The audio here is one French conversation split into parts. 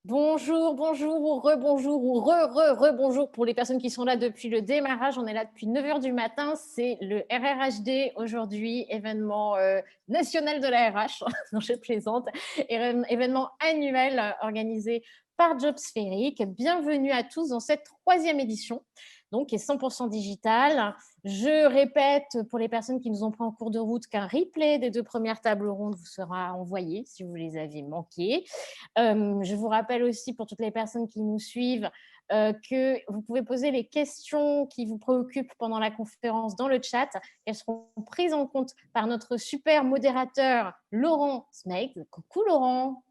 Bonjour, bonjour, ou rebonjour, ou re-bonjour pour les personnes qui sont là depuis le démarrage. On est là depuis 9 h du matin. C'est le RRHD aujourd'hui, événement national de la RH, non, je plaisante, événement annuel organisé par Jobspheric. Bienvenue à tous dans cette 3e édition, donc qui est 100% digitale. Je répète pour les personnes qui nous ont pris en cours de route qu'un replay des 2 premières tables rondes vous sera envoyé si vous les avez manquées. Je vous rappelle aussi pour toutes les personnes qui nous suivent que vous pouvez poser les questions qui vous préoccupent pendant la conférence dans le chat. Elles seront prises en compte par notre super modérateur Laurent Smeig. Coucou Laurent.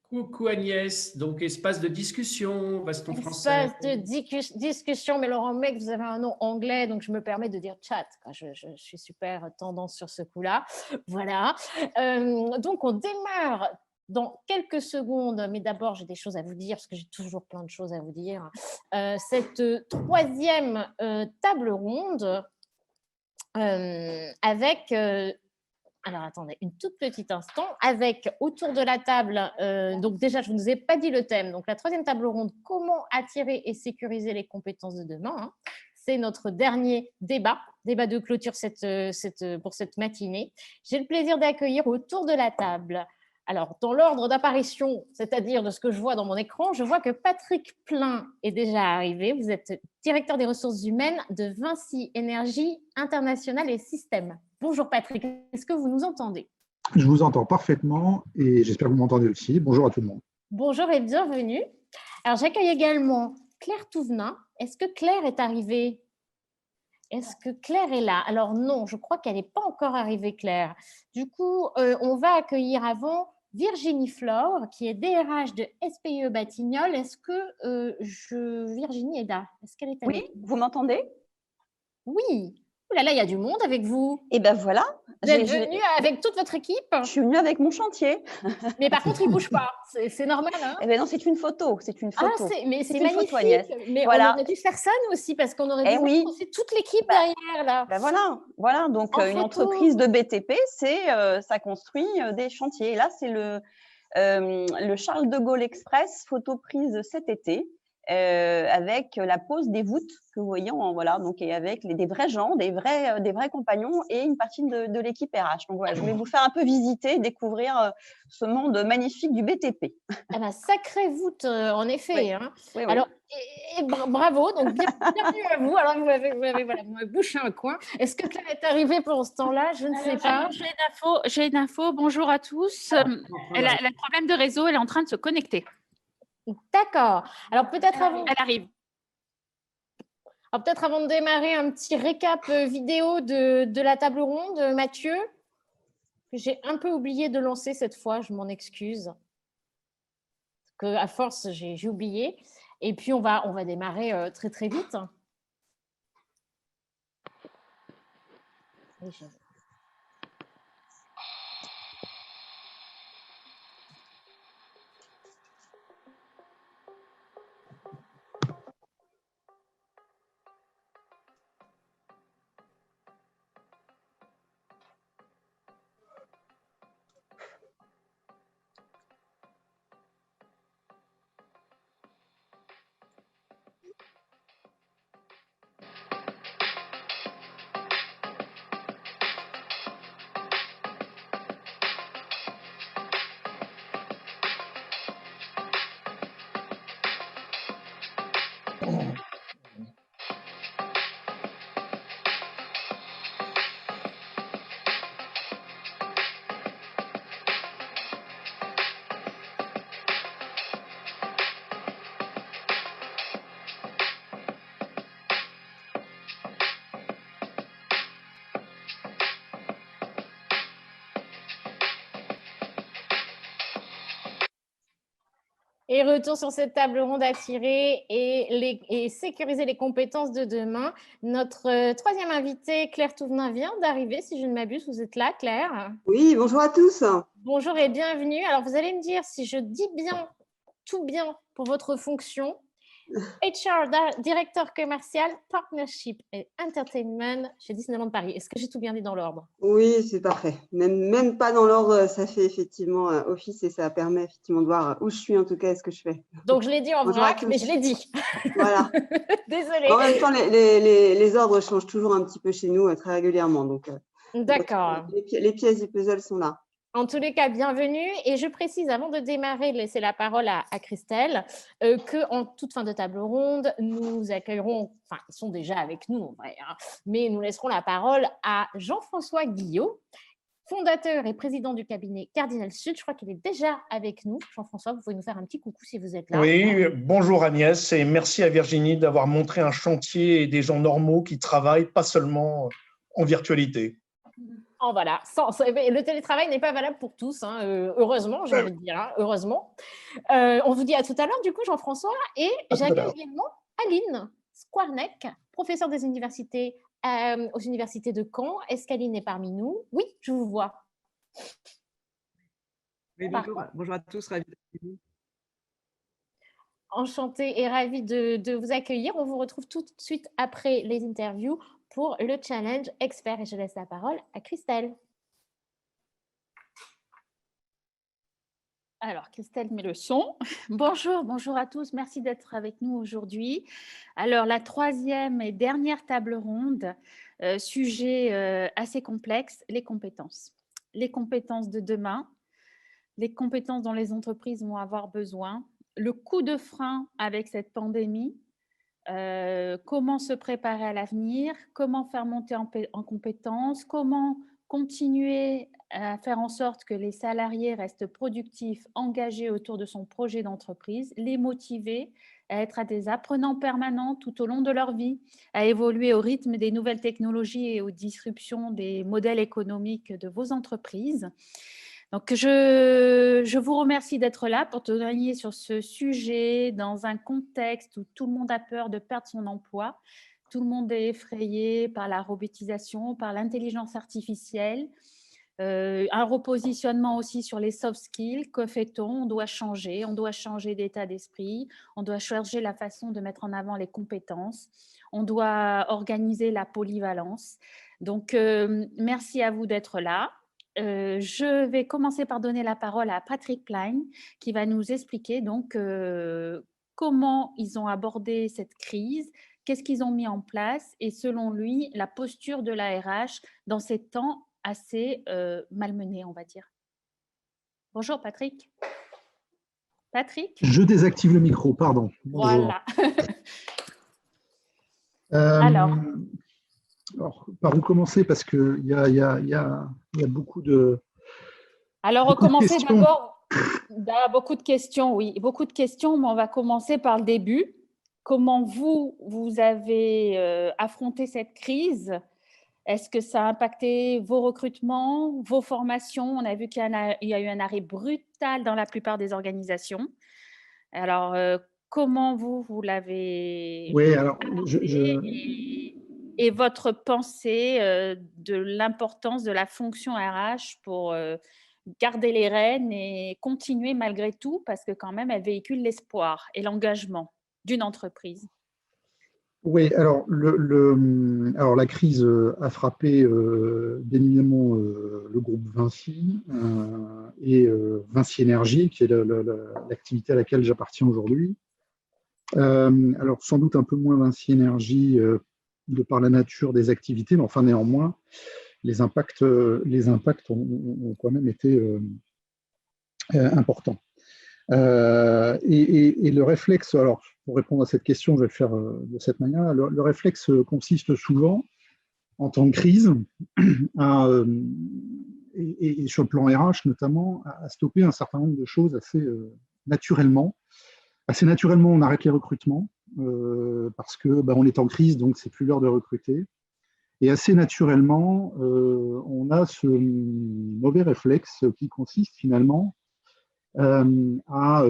Coucou Agnès, donc espace de discussion, baston français. Espace de discussion, mais Laurent Smeig, vous avez un nom anglais, donc je me permets de dire chat. Je suis super tendance sur ce coup-là. Voilà. Donc on démarre dans quelques secondes, mais d'abord j'ai des choses à vous dire, parce que j'ai toujours plein de choses à vous dire. Cette 3e table ronde avec... alors, attendez, une toute petite instant, avec autour de la table, donc déjà, je ne vous ai pas dit le thème, donc la 3e table ronde, comment attirer et sécuriser les compétences de demain, hein. C'est notre dernier débat de clôture pour cette matinée. J'ai le plaisir d'accueillir autour de la table, alors dans l'ordre d'apparition, c'est-à-dire de ce que je vois dans mon écran, je vois que Patrick Plein est déjà arrivé. Vous êtes directeur des ressources humaines de Vinci Énergie International et Systèmes. Bonjour Patrick, est-ce que vous nous entendez? Je vous entends parfaitement et j'espère que vous m'entendez aussi. Bonjour à tout le monde. Bonjour et bienvenue. Alors j'accueille également Claire Touvenin. Est-ce que Claire est arrivée? Est-ce que Claire est là? Alors non, je crois qu'elle n'est pas encore arrivée, Claire. Du coup, on va accueillir avant Virginie Flore, qui est DRH de SPIE Batignolles. Est-ce que Virginie est là? Est-ce qu'elle est avec Oui, vous m'entendez? Oui. Ouh là là, il y a du monde avec vous. Eh bien voilà. Vous êtes venue avec toute votre équipe? Je suis venue avec mon chantier. Mais par contre, il ne bouge pas. C'est normal, hein? Eh bien non, c'est une photo. C'est une photo. Ah, mais c'est magnifique. Photo, Agnès. Mais voilà. On aurait dû faire ça, nous aussi, parce qu'on aurait dû mettre aussi toute l'équipe derrière, là. Ben voilà. Donc, une entreprise de BTP, ça construit des chantiers. Et là, c'est le Charles de Gaulle Express, photo prise cet été. Avec la pose des voûtes que vous voyez, voilà, donc, et avec des vrais gens, des vrais compagnons et une partie de l'équipe RH. Donc voilà, je voulais vous faire un peu visiter, découvrir ce monde magnifique du BTP. Ah ben, sacrée voûte, en effet. Oui. Hein. Oui. Alors, bravo, donc bienvenue à vous. Alors, vous m'avez bouché un coin. Est-ce que Claire est arrivée pour ce temps-là? Je ne sais pas. J'ai une info. Bonjour à tous. Elle a un problème de réseau, elle est en train de se connecter. D'accord. Alors peut-être avant. Elle arrive. Alors peut-être avant de démarrer, un petit récap vidéo de la table ronde, Mathieu, que j'ai un peu oublié de lancer cette fois, je m'en excuse. Que à force, j'ai oublié. Et puis on va démarrer très très vite. Et retour sur cette table ronde attirée et sécuriser les compétences de demain. Notre 3e invitée, Claire Touvenin, vient d'arriver, si je ne m'abuse. Vous êtes là, Claire? Oui, bonjour à tous. Bonjour et bienvenue. Alors, vous allez me dire si je dis bien, tout bien pour votre fonction. directeur commercial, partnership et entertainment chez Disneyland Paris. Est-ce que j'ai tout bien dit dans l'ordre? Oui, c'est parfait. Même pas dans l'ordre, ça fait effectivement office et ça permet effectivement de voir où je suis en tout cas et ce que je fais. Donc, je l'ai dit en Bonjour à vrac, tous. mais je l'ai dit. Voilà. Désolée. En même temps, les ordres changent toujours un petit peu chez nous très régulièrement. Donc, d'accord. Les pièces du puzzle sont là. En tous les cas, bienvenue. Et je précise, avant de démarrer, de laisser la parole à Christelle, qu'en toute fin de table ronde, nous accueillerons, enfin, ils sont déjà avec nous en vrai, hein, mais nous laisserons la parole à Jean-François Guillot, fondateur et président du cabinet Cardinal Sud. Je crois qu'il est déjà avec nous. Jean-François, vous pouvez nous faire un petit coucou si vous êtes là. Oui, bonjour Agnès et merci à Virginie d'avoir montré un chantier et des gens normaux qui travaillent, pas seulement en virtualité. Oh, voilà, le télétravail n'est pas valable pour tous, hein, heureusement, j'ai envie de dire, hein, heureusement. On vous dit à tout à l'heure, du coup, Jean-François, et j'accueille également Aline Squarneck, professeure des universités aux universités de Caen. Est-ce qu'Aline est parmi nous? Oui, je vous vois. Oui, bonjour à tous, ravi d'être vous. Enchantée et ravie de vous accueillir. On vous retrouve tout de suite après les interviews pour le challenge expert. Et je laisse la parole à Christelle. Alors, Christelle met le son. Bonjour à tous. Merci d'être avec nous aujourd'hui. Alors, la troisième et dernière table ronde, sujet assez complexe, les compétences. Les compétences de demain, les compétences dont les entreprises vont avoir besoin, le coup de frein avec cette pandémie, comment se préparer à l'avenir, comment faire monter en compétences, comment continuer à faire en sorte que les salariés restent productifs, engagés autour de son projet d'entreprise, les motiver à être à des apprenants permanents tout au long de leur vie, à évoluer au rythme des nouvelles technologies et aux disruptions des modèles économiques de vos entreprises. Donc, je vous remercie d'être là pour témoigner sur ce sujet dans un contexte où tout le monde a peur de perdre son emploi. Tout le monde est effrayé par la robotisation, par l'intelligence artificielle. Un repositionnement aussi sur les soft skills. Que fait-on? On doit changer d'état d'esprit, on doit changer la façon de mettre en avant les compétences, on doit organiser la polyvalence. Donc, merci à vous d'être là. Je vais commencer par donner la parole à Patrick Plein qui va nous expliquer donc comment ils ont abordé cette crise, qu'est-ce qu'ils ont mis en place et selon lui, la posture de la RH dans ces temps assez malmenés, on va dire. Bonjour Patrick. Patrick? Je désactive le micro, pardon. Bonjour. Voilà. Alors, par où commencer? Parce qu'il y a beaucoup de. Alors, recommencer d'abord. Beaucoup de questions, oui. Beaucoup de questions, mais on va commencer par le début. Comment vous avez affronté cette crise? Est-ce que ça a impacté vos recrutements, vos formations? On a vu qu'il y a eu un arrêt brutal dans la plupart des organisations. Alors, comment vous l'avez… Oui, alors, et votre pensée de l'importance de la fonction RH pour garder les rênes et continuer malgré tout, parce que quand même, elle véhicule l'espoir et l'engagement d'une entreprise. Oui, alors, alors la crise a frappé bien évidemment le groupe Vinci et Vinci Énergie, qui est l'activité à laquelle j'appartiens aujourd'hui. Alors, sans doute un peu moins Vinci Énergie de par la nature des activités, mais enfin, néanmoins, les impacts ont quand même été importants. Et le réflexe, alors pour répondre à cette question, je vais le faire de cette manière. Le réflexe consiste souvent, en temps de crise, et sur le plan RH notamment, à stopper un certain nombre de choses assez naturellement. Assez naturellement, on arrête les recrutements parce que on est en crise, donc c'est plus l'heure de recruter. Et assez naturellement, on a ce mauvais réflexe qui consiste finalement à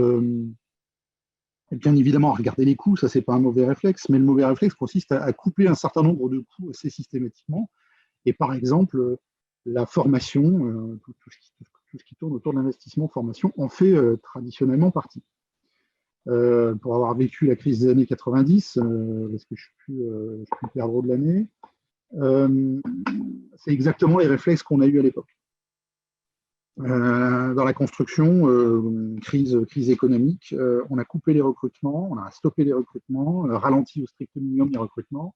bien évidemment à regarder les coûts, ça c'est pas un mauvais réflexe, mais le mauvais réflexe consiste à coupler un certain nombre de coûts assez systématiquement. Et par exemple, la formation, tout ce qui tourne autour de l'investissement formation en fait traditionnellement partie. pour avoir vécu la crise des années 90, parce que je suis plus perdreau de l'année. C'est exactement les réflexes qu'on a eus à l'époque. Dans la construction, crise économique, on a coupé les recrutements, on a stoppé les recrutements, ralenti au strict minimum les recrutements.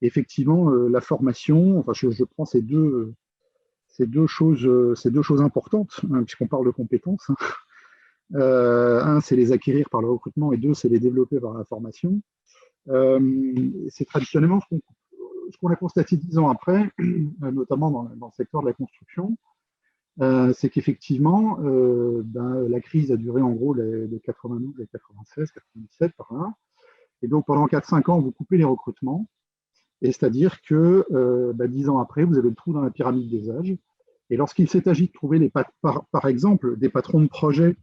Et effectivement, la formation, enfin, je prends ces deux choses importantes, hein, puisqu'on parle de compétences. Un, c'est les acquérir par le recrutement, et deux, c'est les développer par la formation. C'est traditionnellement ce qu'on a constaté 10 ans après, notamment dans le secteur de la construction, c'est qu'effectivement, la crise a duré en gros de 92 à 96, 97 par là. Et donc pendant 4-5 ans, vous coupez les recrutements. Et c'est-à-dire que 10 ans après, vous avez le trou dans la pyramide des âges. Et lorsqu'il s'est agi de trouver, par exemple, des patrons de projet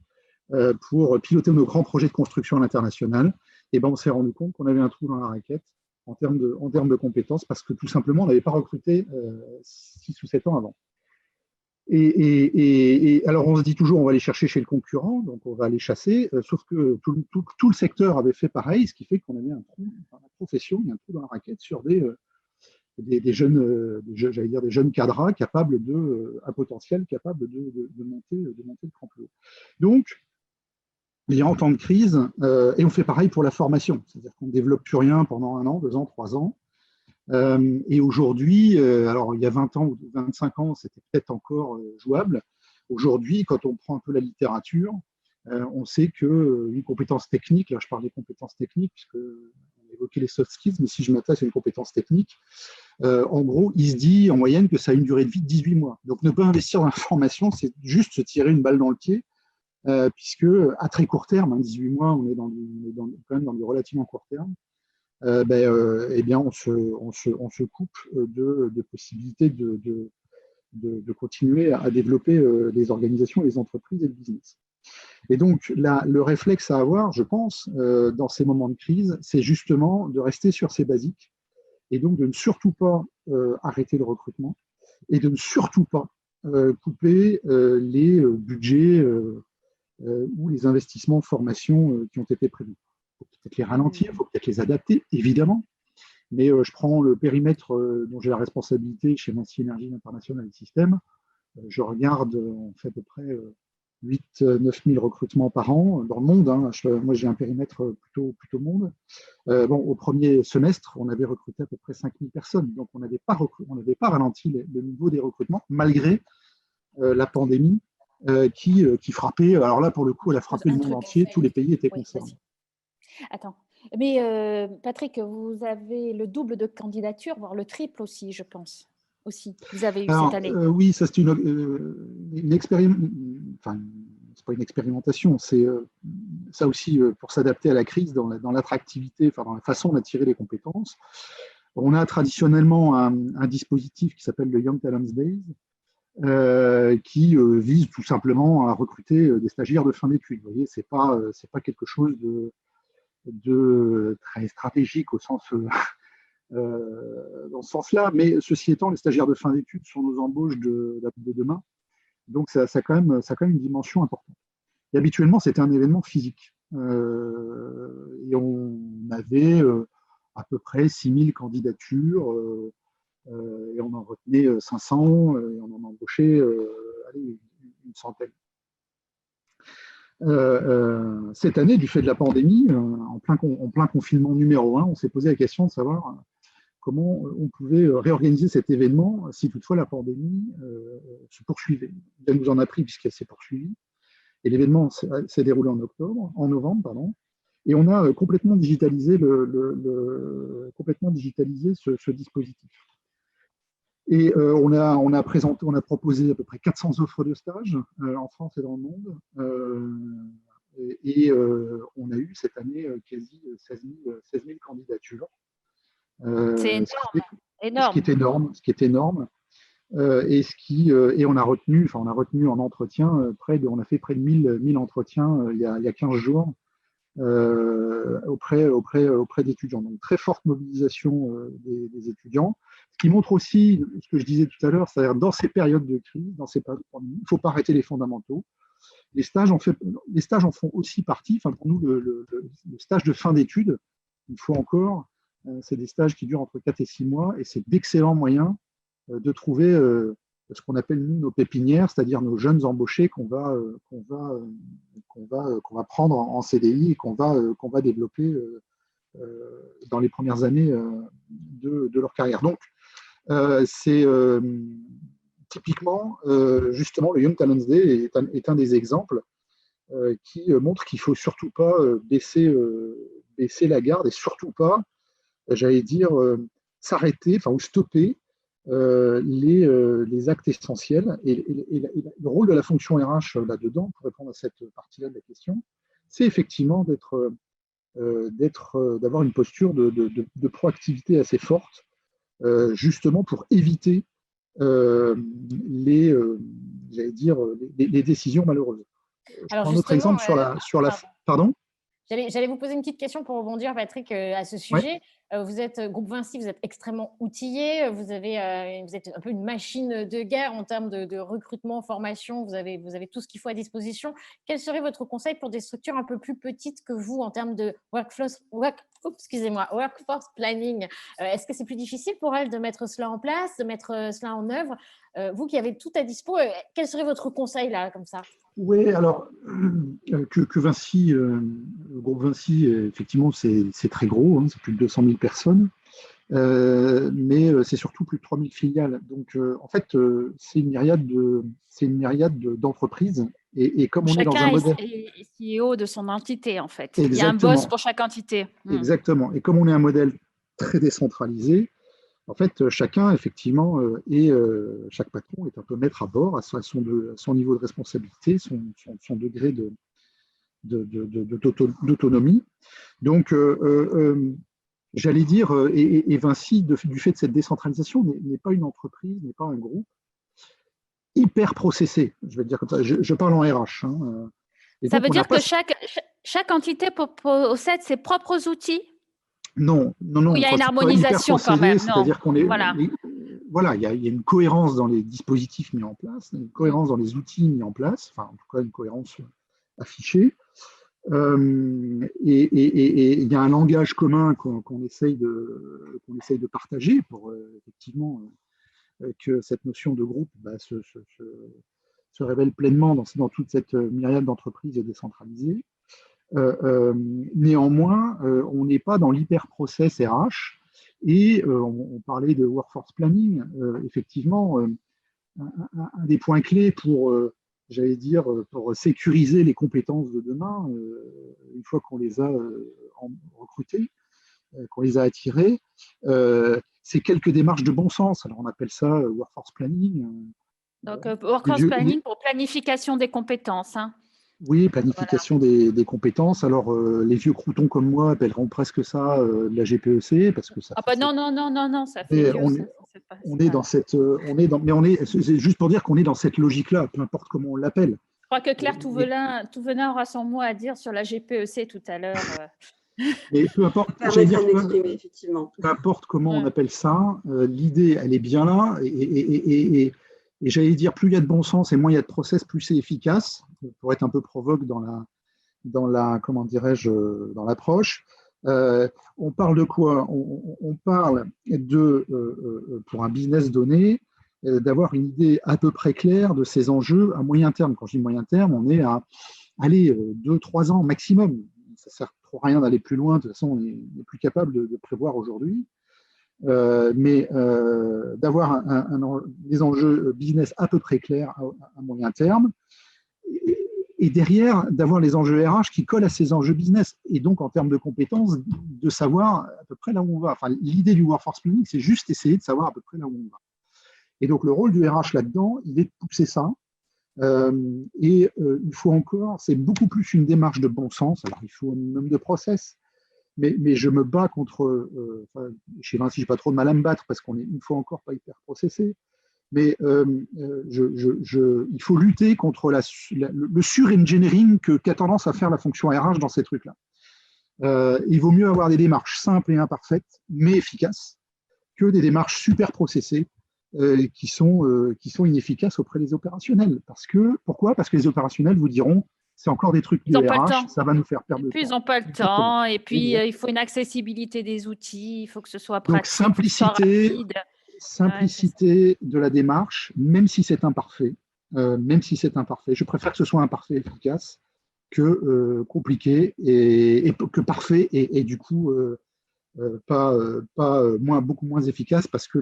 pour piloter nos grands projets de construction à l'international, on s'est rendu compte qu'on avait un trou dans la raquette en termes de compétences, parce que tout simplement, on n'avait pas recruté 6 ou 7 ans avant. Et alors, on se dit toujours, on va aller chercher chez le concurrent, donc on va aller chasser, sauf que tout le secteur avait fait pareil, ce qui fait qu'on avait un trou dans la profession, il y a un trou dans la raquette sur des jeunes cadras capables un potentiel capable de monter le cran plus haut. Donc, il y a en temps de crise, et on fait pareil pour la formation, c'est-à-dire qu'on ne développe plus rien pendant 1 an, 2 ans, 3 ans. Et aujourd'hui, alors il y a 20 ans ou 25 ans, c'était peut-être encore jouable. Aujourd'hui, quand on prend un peu la littérature, on sait qu'une compétence technique, là je parle des compétences techniques, puisque on évoquait les soft skills, mais si je m'attache à une compétence technique, en gros, il se dit en moyenne que ça a une durée de vie de 18 mois. Donc ne pas investir dans la formation, c'est juste se tirer une balle dans le pied, puisque à très court terme, 18 mois, on est quand même dans du relativement court terme. On se coupe de possibilités de continuer à développer les organisations, les entreprises et le business. Et donc, le réflexe à avoir, je pense, dans ces moments de crise, c'est justement de rester sur ces basiques et donc de ne surtout pas arrêter le recrutement et de ne surtout pas couper les budgets ou les investissements de formation qui ont été prévus. Il faut peut-être les ralentir, il faut peut-être les adapter, évidemment. Mais je prends le périmètre dont j'ai la responsabilité chez Vinci Énergie International Système. Je regarde, on fait à peu près 8-9 000 recrutements par an dans le monde. Hein. Moi, j'ai un périmètre plutôt monde. Au premier semestre, on avait recruté à peu près 5 000 personnes. Donc, on n'avait pas ralenti le niveau des recrutements, malgré la pandémie qui frappait. Alors là, pour le coup, elle a frappé le monde entier. Tous les pays étaient concernés. Attends. Mais Patrick, vous avez le double de candidatures, voire le triple aussi, je pense. Aussi, vous avez eu cette année. Oui, ça c'est une expérimentation. Enfin, c'est pas une expérimentation, c'est ça aussi pour s'adapter à la crise dans l'attractivité, dans la façon d'attirer les compétences. On a traditionnellement un dispositif qui s'appelle le Young Talents Days, qui vise tout simplement à recruter des stagiaires de fin d'études. Vous voyez, c'est pas quelque chose de très stratégique au sens dans ce sens-là, mais ceci étant, les stagiaires de fin d'études sont nos embauches de demain, donc ça a quand même une dimension importante. Et habituellement, c'était un événement physique, et on avait à peu près 6 000 candidatures, et on en retenait 500, et on en embauchait une centaine. Cette année, du fait de la pandémie, en plein confinement numéro 1, on s'est posé la question de savoir comment on pouvait réorganiser cet événement si toutefois la pandémie se poursuivait. Elle nous en a pris puisqu'elle s'est poursuivie. Et l'événement s'est déroulé en novembre, et on a complètement digitalisé ce dispositif. Et on a proposé à peu près 400 offres de stage en France et dans le monde. On a eu cette année quasi 16 000 candidatures. C'est énorme. Ce qui est énorme. Et on a retenu en entretien, on a fait près de 1000 entretiens il y a 15 jours auprès d'étudiants. Donc, très forte mobilisation des étudiants. Ce qui montre aussi ce que je disais tout à l'heure, c'est-à-dire dans ces périodes de crise, dans ces périodes de pandémie, il ne faut pas arrêter les fondamentaux. les stages en font aussi partie. Enfin, pour nous, le stage de fin d'études, une fois encore, c'est des stages qui durent entre 4 et 6 mois et c'est d'excellents moyens de trouver ce qu'on appelle nous nos pépinières, c'est-à-dire nos jeunes embauchés qu'on va prendre en CDI et qu'on va développer dans les premières années de leur carrière. Donc, c'est typiquement, justement, le Young Talents Day est un des exemples qui montre qu'il ne faut surtout pas baisser la garde et surtout pas, j'allais dire, s'arrêter, ou stopper les actes essentiels. Et le rôle de la fonction RH là-dedans, pour répondre à cette partie-là de la question, c'est effectivement d'avoir une posture de proactivité assez forte, justement pour éviter les décisions malheureuses. Je prends un autre exemple sur la. Pardon ? J'allais vous poser une petite question pour rebondir, Patrick, à ce sujet. Ouais. Vous êtes groupe Vinci, vous êtes extrêmement outillé, vous êtes un peu une machine de guerre en termes de recrutement, formation, vous avez tout ce qu'il faut à disposition. Quel serait votre conseil pour des structures un peu plus petites que vous en termes de workforce planning? Est-ce que c'est plus difficile pour elles de mettre cela en place, de mettre cela en œuvre? Vous qui avez tout à dispo, quel serait votre conseil là, comme ça? Oui, alors que Vinci, le groupe Vinci, effectivement, c'est très gros, hein, c'est plus de 200 000 personnes, mais c'est surtout plus de 3 000 filiales. Donc, en fait, c'est une myriade d'entreprises. Et comme on est dans un modèle… Chacun est CEO de son entité, en fait. Exactement. Il y a un boss pour chaque entité. Exactement. Et comme on est un modèle très décentralisé, en fait, chacun, effectivement, chaque patron est un peu maître à bord à son niveau de responsabilité, son degré d'autonomie. Donc, j'allais dire, et Vinci, du fait de cette décentralisation, n'est pas une entreprise, n'est pas un groupe hyper processé. Je vais dire comme ça. Je parle en RH. Hein. Ça veut dire que chaque entité possède ses propres outils? Non. Il y a une harmonisation quand même. C'est-à-dire qu'on est, voilà, il y a une cohérence dans les dispositifs mis en place, une cohérence dans les outils mis en place, enfin en tout cas une cohérence affichée. Et il y a un langage commun qu'on essaye de partager pour effectivement que cette notion de groupe se révèle pleinement dans toute cette myriade d'entreprises décentralisées. Néanmoins, on n'est pas dans l'hyper-process RH et on parlait de workforce planning. Effectivement, un des points clés pour, pour sécuriser les compétences de demain, une fois qu'on les a recrutées, qu'on les a attirées, c'est quelques démarches de bon sens. Alors on appelle ça workforce planning. Donc, workforce planning pour planification des compétences. Hein. Oui, planification des compétences. Alors, les vieux croutons comme moi appelleront presque ça de la GPEC parce que ça. Ah bah non, ça fait vieux. C'est juste pour dire qu'on est dans cette logique-là, peu importe comment on l'appelle. Je crois que Claire Touvenin aura son mot à dire sur la GPEC tout à l'heure. Mais peu importe, peu importe comment on appelle ça, l'idée, elle est bien là. Et j'allais dire, plus il y a de bon sens et moins il y a de process, plus c'est efficace, pour être un peu provoque dans l'approche. On parle de quoi ? On parle pour un business donné, d'avoir une idée à peu près claire de ses enjeux à moyen terme. Quand je dis moyen terme, on est à 2-3 ans maximum. Ça ne sert trop à rien d'aller plus loin, de toute façon, on n'est plus capable de prévoir aujourd'hui. Mais d'avoir des enjeux business à peu près clairs à moyen terme, et derrière, d'avoir les enjeux RH qui collent à ces enjeux business, et donc en termes de compétences, de savoir à peu près là où on va. Enfin, l'idée du workforce planning, c'est juste essayer de savoir à peu près là où on va. Et donc le rôle du RH là-dedans, il est de pousser ça. Et une fois encore, c'est beaucoup plus une démarche de bon sens. Alors il faut un minimum de process, mais je me bats contre, chez Vinci, je n'ai pas trop de mal à me battre parce qu'on est une fois encore pas hyper processé, mais il faut lutter contre le sur-engineering qu'a tendance à faire la fonction RH dans ces trucs-là. Il vaut mieux avoir des démarches simples et imparfaites, mais efficaces, que des démarches super processées qui sont inefficaces auprès des opérationnels. Pourquoi? Parce que les opérationnels vous diront c'est encore des trucs de RH, ça va nous faire perdre de temps. Ils n'ont pas le temps, et puis il faut une accessibilité des outils, il faut que ce soit pratique, donc simplicité de la démarche, même si c'est imparfait. Je préfère que ce soit imparfait et efficace que compliqué et que parfait et du coup beaucoup moins efficace parce que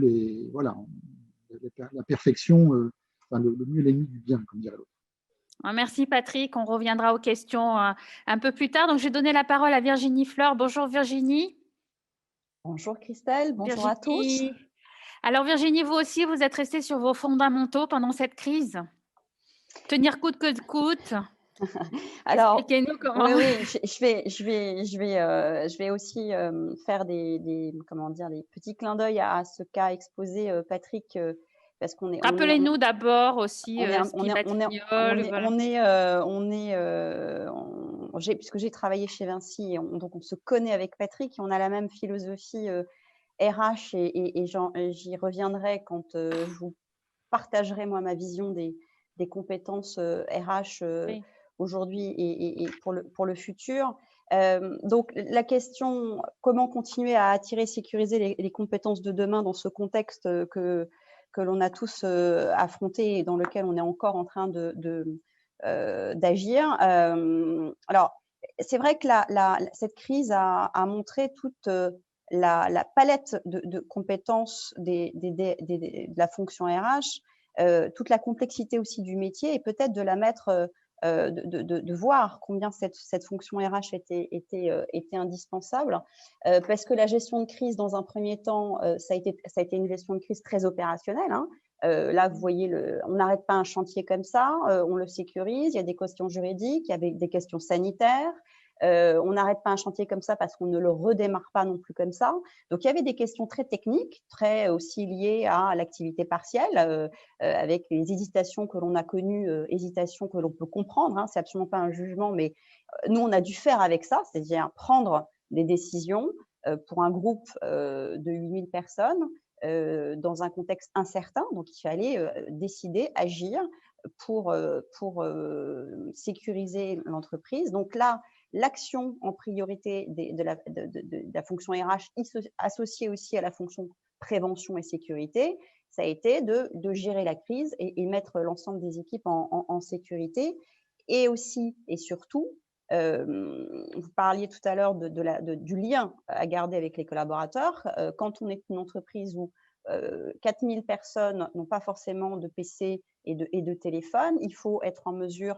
la perfection, le mieux est l'ennemi du bien, comme dirait l'autre. Merci Patrick, on reviendra aux questions un peu plus tard. Donc je vais donner la parole à Virginie Fleur. Bonjour Virginie. Bonjour Christelle, bonjour à tous. Alors Virginie, vous aussi, vous êtes restée sur vos fondamentaux pendant cette crise. Tenir coûte que coûte. Alors, expliquez-nous comment. Oui, je vais aussi faire des petits clins d'œil à ce qu'a exposé Patrick. Parce qu'on est. Rappelez-nous d'abord aussi puisque j'ai travaillé chez Vinci, donc on se connaît avec Patrick et on a la même philosophie RH et j'y reviendrai quand je vous partagerai moi ma vision des compétences RH aujourd'hui et pour le futur. Donc la question, comment continuer à attirer, sécuriser les compétences de demain dans ce contexte que l'on a tous affronté et dans lequel on est encore en train d'agir. Alors, c'est vrai que cette crise a montré toute la palette de compétences de la fonction RH, toute la complexité aussi du métier et peut-être de la mettre, de voir combien cette fonction RH était indispensable, parce que la gestion de crise, dans un premier temps, ça a été une gestion de crise très opérationnelle. Hein. Là, vous voyez, on n'arrête pas un chantier comme ça, on le sécurise, il y a des questions juridiques, il y a des questions sanitaires. On n'arrête pas un chantier comme ça parce qu'on ne le redémarre pas non plus comme ça. Donc, il y avait des questions très techniques, très aussi liées à l'activité partielle, avec les hésitations que l'on a connues, hésitations que l'on peut comprendre. Hein, c'est absolument pas un jugement, mais nous, on a dû faire avec ça, c'est-à-dire prendre des décisions pour un groupe de 8000 personnes dans un contexte incertain. Donc, il fallait décider, agir pour sécuriser l'entreprise. Donc là, l'action en priorité de la fonction RH associée aussi à la fonction prévention et sécurité, ça a été de gérer la crise et mettre l'ensemble des équipes en sécurité. Et aussi et surtout, vous parliez tout à l'heure du lien à garder avec les collaborateurs. Quand on est une entreprise où 4000 personnes n'ont pas forcément de PC et de téléphone, il faut être en mesure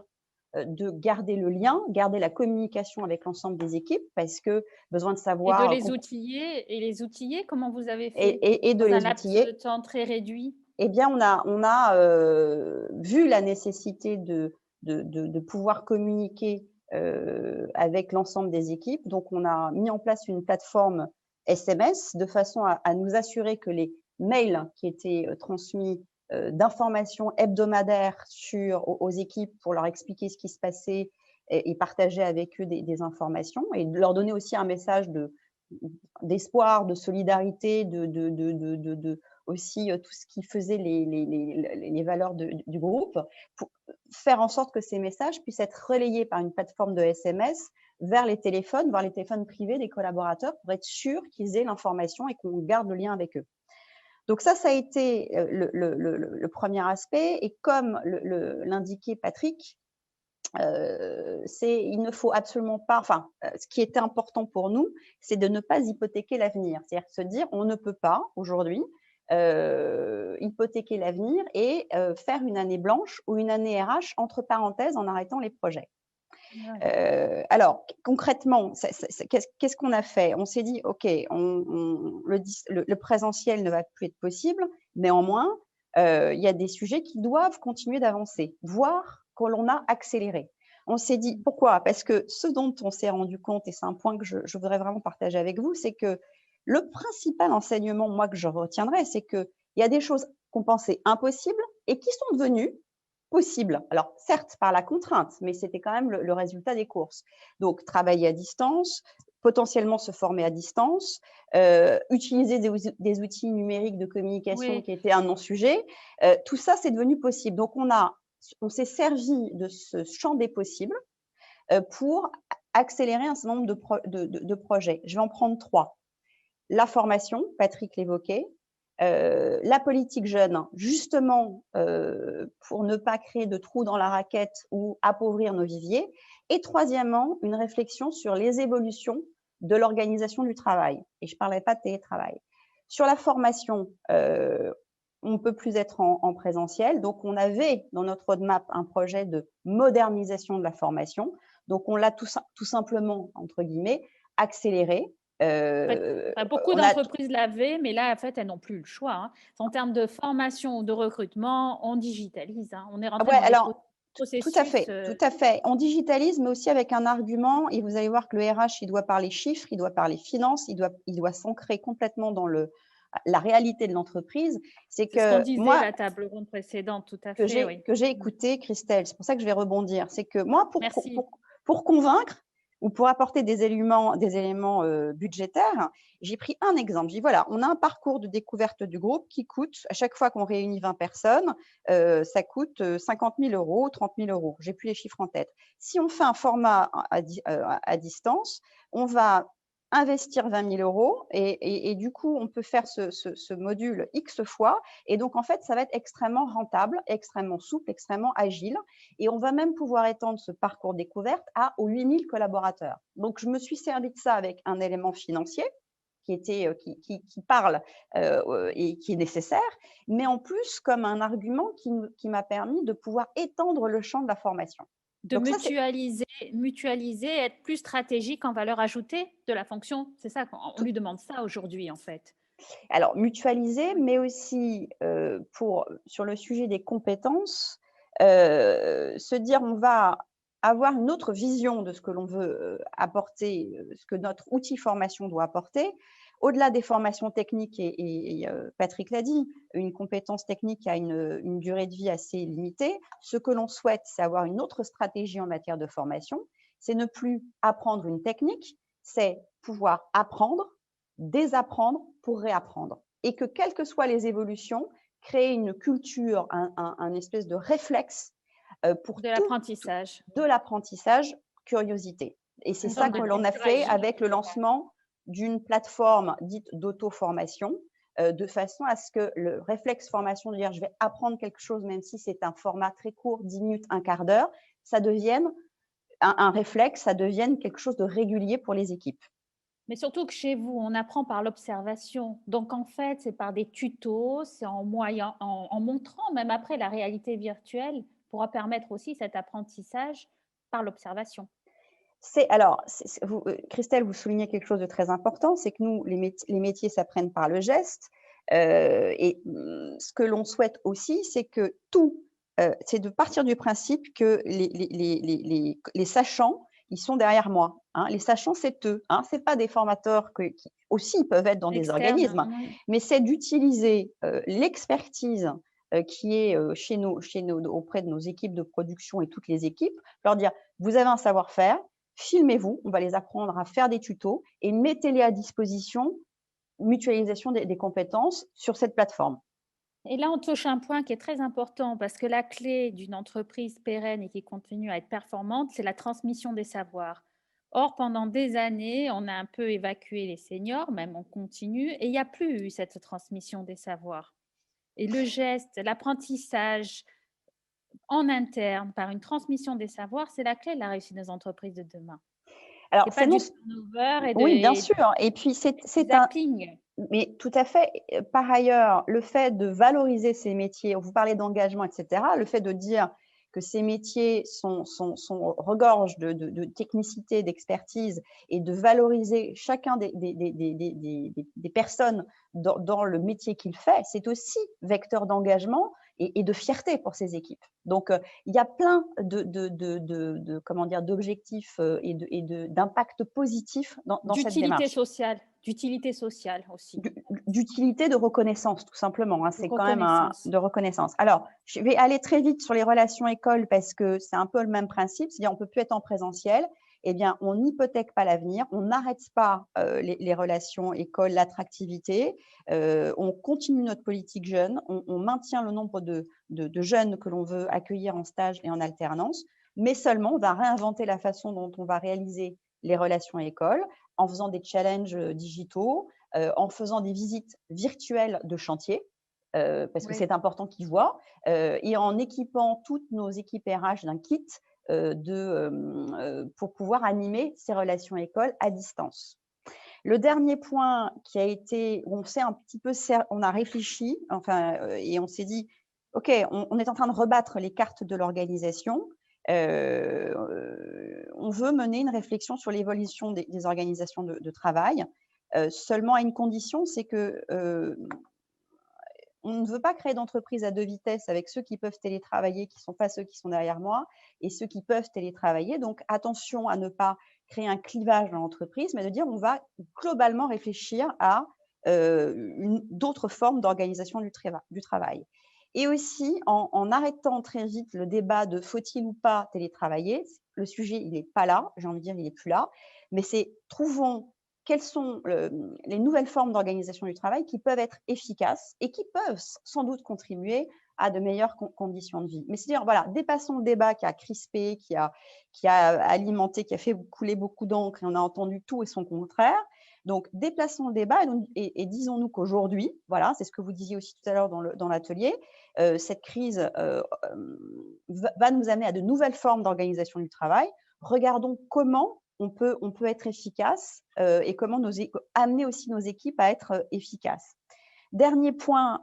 de garder le lien, garder la communication avec l'ensemble des équipes, parce que besoin de savoir… Et de les outiller, comment vous avez fait et de les outiller. De temps très réduit. Eh bien, on a vu la nécessité de pouvoir communiquer avec l'ensemble des équipes. Donc, on a mis en place une plateforme SMS de façon à nous assurer que les mails qui étaient transmis d'informations hebdomadaires aux équipes pour leur expliquer ce qui se passait et partager avec eux des informations et de leur donner aussi un message d'espoir, de solidarité, aussi tout ce qui faisait les valeurs du groupe, pour faire en sorte que ces messages puissent être relayés par une plateforme de SMS vers les téléphones privés des collaborateurs pour être sûr qu'ils aient l'information et qu'on garde le lien avec eux. Donc ça a été le premier aspect. Et comme l'indiquait Patrick, il ne faut absolument pas… Enfin, ce qui était important pour nous, c'est de ne pas hypothéquer l'avenir. C'est-à-dire se dire, on ne peut pas aujourd'hui hypothéquer l'avenir et faire une année blanche ou une année RH entre parenthèses en arrêtant les projets. Alors, concrètement, qu'est-ce qu'on a fait? On s'est dit, OK, le présentiel ne va plus être possible. Néanmoins, il y a des sujets qui doivent continuer d'avancer, voire que l'on a accéléré. On s'est dit, pourquoi? Parce que ce dont on s'est rendu compte, et c'est un point que je voudrais vraiment partager avec vous, c'est que le principal enseignement, moi, que je retiendrai, c'est qu'il y a des choses qu'on pensait impossibles et qui sont devenues possible. Alors, certes, par la contrainte, mais c'était quand même le résultat des courses. Donc, travailler à distance, potentiellement se former à distance, utiliser des outils numériques de communication qui étaient un non-sujet. Tout ça, c'est devenu possible. Donc, on s'est servi de ce champ des possibles pour accélérer un certain nombre de projets. Je vais en prendre 3. La formation, Patrick l'évoquait, la politique jeune, justement pour ne pas créer de trous dans la raquette ou appauvrir nos viviers. Et troisièmement, une réflexion sur les évolutions de l'organisation du travail. Et je ne parlerai pas de télétravail. Sur la formation, on ne peut plus être en présentiel. Donc, on avait dans notre roadmap un projet de modernisation de la formation. Donc, on l'a tout simplement, entre guillemets, accéléré. Beaucoup d'entreprises l'avaient, mais là, en fait, elles n'ont plus le choix. Hein. En termes de formation ou de recrutement, on digitalise. Hein. On est rentré dans des processus. Tout à fait. On digitalise, mais aussi avec un argument. Et vous allez voir que le RH, il doit parler chiffres, il doit parler finances, il doit s'ancrer complètement dans la réalité de l'entreprise. C'est que ce qu'on disait à la table ronde précédente, tout à fait. Que j'ai écouté, Christelle. C'est pour ça que je vais rebondir. C'est que moi, pour convaincre, ou pour apporter des éléments budgétaires, j'ai pris un exemple. J'ai dit, voilà, on a un parcours de découverte du groupe qui coûte, à chaque fois qu'on réunit 20 personnes, ça coûte 50 000 euros, 30 000 euros. Je n'ai plus les chiffres en tête. Si on fait un format à distance, on va investir 20 000 euros et du coup, on peut faire ce module X fois. Et donc, en fait, ça va être extrêmement rentable, extrêmement souple, extrêmement agile. Et on va même pouvoir étendre ce parcours découverte aux 8 000 collaborateurs. Donc, je me suis servi de ça avec un élément financier qui parle et qui est nécessaire, mais en plus comme un argument qui m'a permis de pouvoir étendre le champ de la formation. De mutualiser, être plus stratégique en valeur ajoutée de la fonction. C'est ça, on lui demande ça aujourd'hui, en fait. Alors, mutualiser, mais aussi sur le sujet des compétences, se dire on va avoir une autre vision de ce que l'on veut apporter, ce que notre outil formation doit apporter. Au-delà des formations techniques, et Patrick l'a dit, une compétence technique a une durée de vie assez limitée. Ce que l'on souhaite, c'est avoir une autre stratégie en matière de formation. C'est ne plus apprendre une technique, c'est pouvoir apprendre, désapprendre pour réapprendre. Et que, quelles que soient les évolutions, créer une culture, un espèce de réflexe pour de l'apprentissage. De l'apprentissage, curiosité. Et c'est ça que l'on a fait avec le lancement d'une plateforme dite d'auto-formation, de façon à ce que le réflexe formation de dire je vais apprendre quelque chose, même si c'est un format très court, 10 minutes, un quart d'heure, ça devienne un réflexe, ça devienne quelque chose de régulier pour les équipes. Mais surtout que chez vous, on apprend par l'observation. Donc, en fait, c'est par des tutos, c'est en montrant, même après, la réalité virtuelle pourra permettre aussi cet apprentissage par l'observation. Christelle, vous soulignez quelque chose de très important, c'est que nous, les métiers s'apprennent par le geste. Et ce que l'on souhaite aussi, c'est que c'est de partir du principe que les sachants, ils sont derrière moi. Hein. Les sachants, c'est eux. Hein. Ce n'est pas des formateurs qui aussi peuvent être dans des organismes, mais c'est d'utiliser l'expertise qui est auprès de nos équipes de production et toutes les équipes, leur dire, vous avez un savoir-faire, filmez-vous, on va les apprendre à faire des tutos et mettez-les à disposition, mutualisation des compétences sur cette plateforme. Et là, on touche un point qui est très important parce que la clé d'une entreprise pérenne et qui continue à être performante, c'est la transmission des savoirs. Or, pendant des années, on a un peu évacué les seniors, même on continue, et il n'y a plus eu cette transmission des savoirs. Et le geste, l'apprentissage en interne, par une transmission des savoirs, c'est la clé de la réussite des entreprises de demain. Alors, c'est pas du turnover oui, bien sûr. Et puis, c'est mais tout à fait. Par ailleurs, le fait de valoriser ces métiers, vous parlez d'engagement, etc., le fait de dire que ces métiers regorgent de technicité, d'expertise et de valoriser chacun des personnes dans le métier qu'il fait, c'est aussi vecteur d'engagement et de fierté pour ces équipes. Donc, il y a plein d'objectifs et d'impact positif dans cette démarche. D'utilité sociale aussi. D'utilité de reconnaissance, tout simplement. Hein, c'est quand même de reconnaissance. Alors, je vais aller très vite sur les relations écoles parce que c'est un peu le même principe. C'est-à-dire, on ne peut plus être en présentiel. eh bien, on n'hypothèque pas l'avenir, on n'arrête pas les relations école, l'attractivité, on continue notre politique jeune, on maintient le nombre de jeunes que l'on veut accueillir en stage et en alternance, mais seulement on va réinventer la façon dont on va réaliser les relations école en faisant des challenges digitaux, en faisant des visites virtuelles de chantier, parce que c'est important qu'ils voient, et en équipant toutes nos équipes RH d'un kit pour pouvoir animer ces relations écoles à distance. Le dernier point qui a été, on s'est un petit peu, on a réfléchi, et on s'est dit, OK, on est en train de rebattre les cartes de l'organisation. On veut mener une réflexion sur l'évolution des organisations de travail, seulement à une condition, c'est que on ne veut pas créer d'entreprise à deux vitesses avec ceux qui peuvent télétravailler, qui ne sont pas ceux qui sont derrière moi, et ceux qui peuvent télétravailler. Donc, attention à ne pas créer un clivage dans l'entreprise, mais de dire on va globalement réfléchir à d'autres formes d'organisation du travail. Et aussi, en arrêtant très vite le débat de faut-il ou pas télétravailler, le sujet, il n'est pas là, j'ai envie de dire, il n'est plus là, mais c'est trouvons quelles sont les nouvelles formes d'organisation du travail qui peuvent être efficaces et qui peuvent sans doute contribuer à de meilleures conditions de vie. Mais c'est-à-dire, voilà, dépassons le débat qui a crispé, qui a alimenté, qui a fait couler beaucoup d'encre, et on a entendu tout et son contraire. Donc, déplaçons le débat et disons-nous qu'aujourd'hui, voilà, c'est ce que vous disiez aussi tout à l'heure dans l'atelier, cette crise va nous amener à de nouvelles formes d'organisation du travail. Regardons comment on peut être efficace et comment amener aussi nos équipes à être efficaces. Dernier point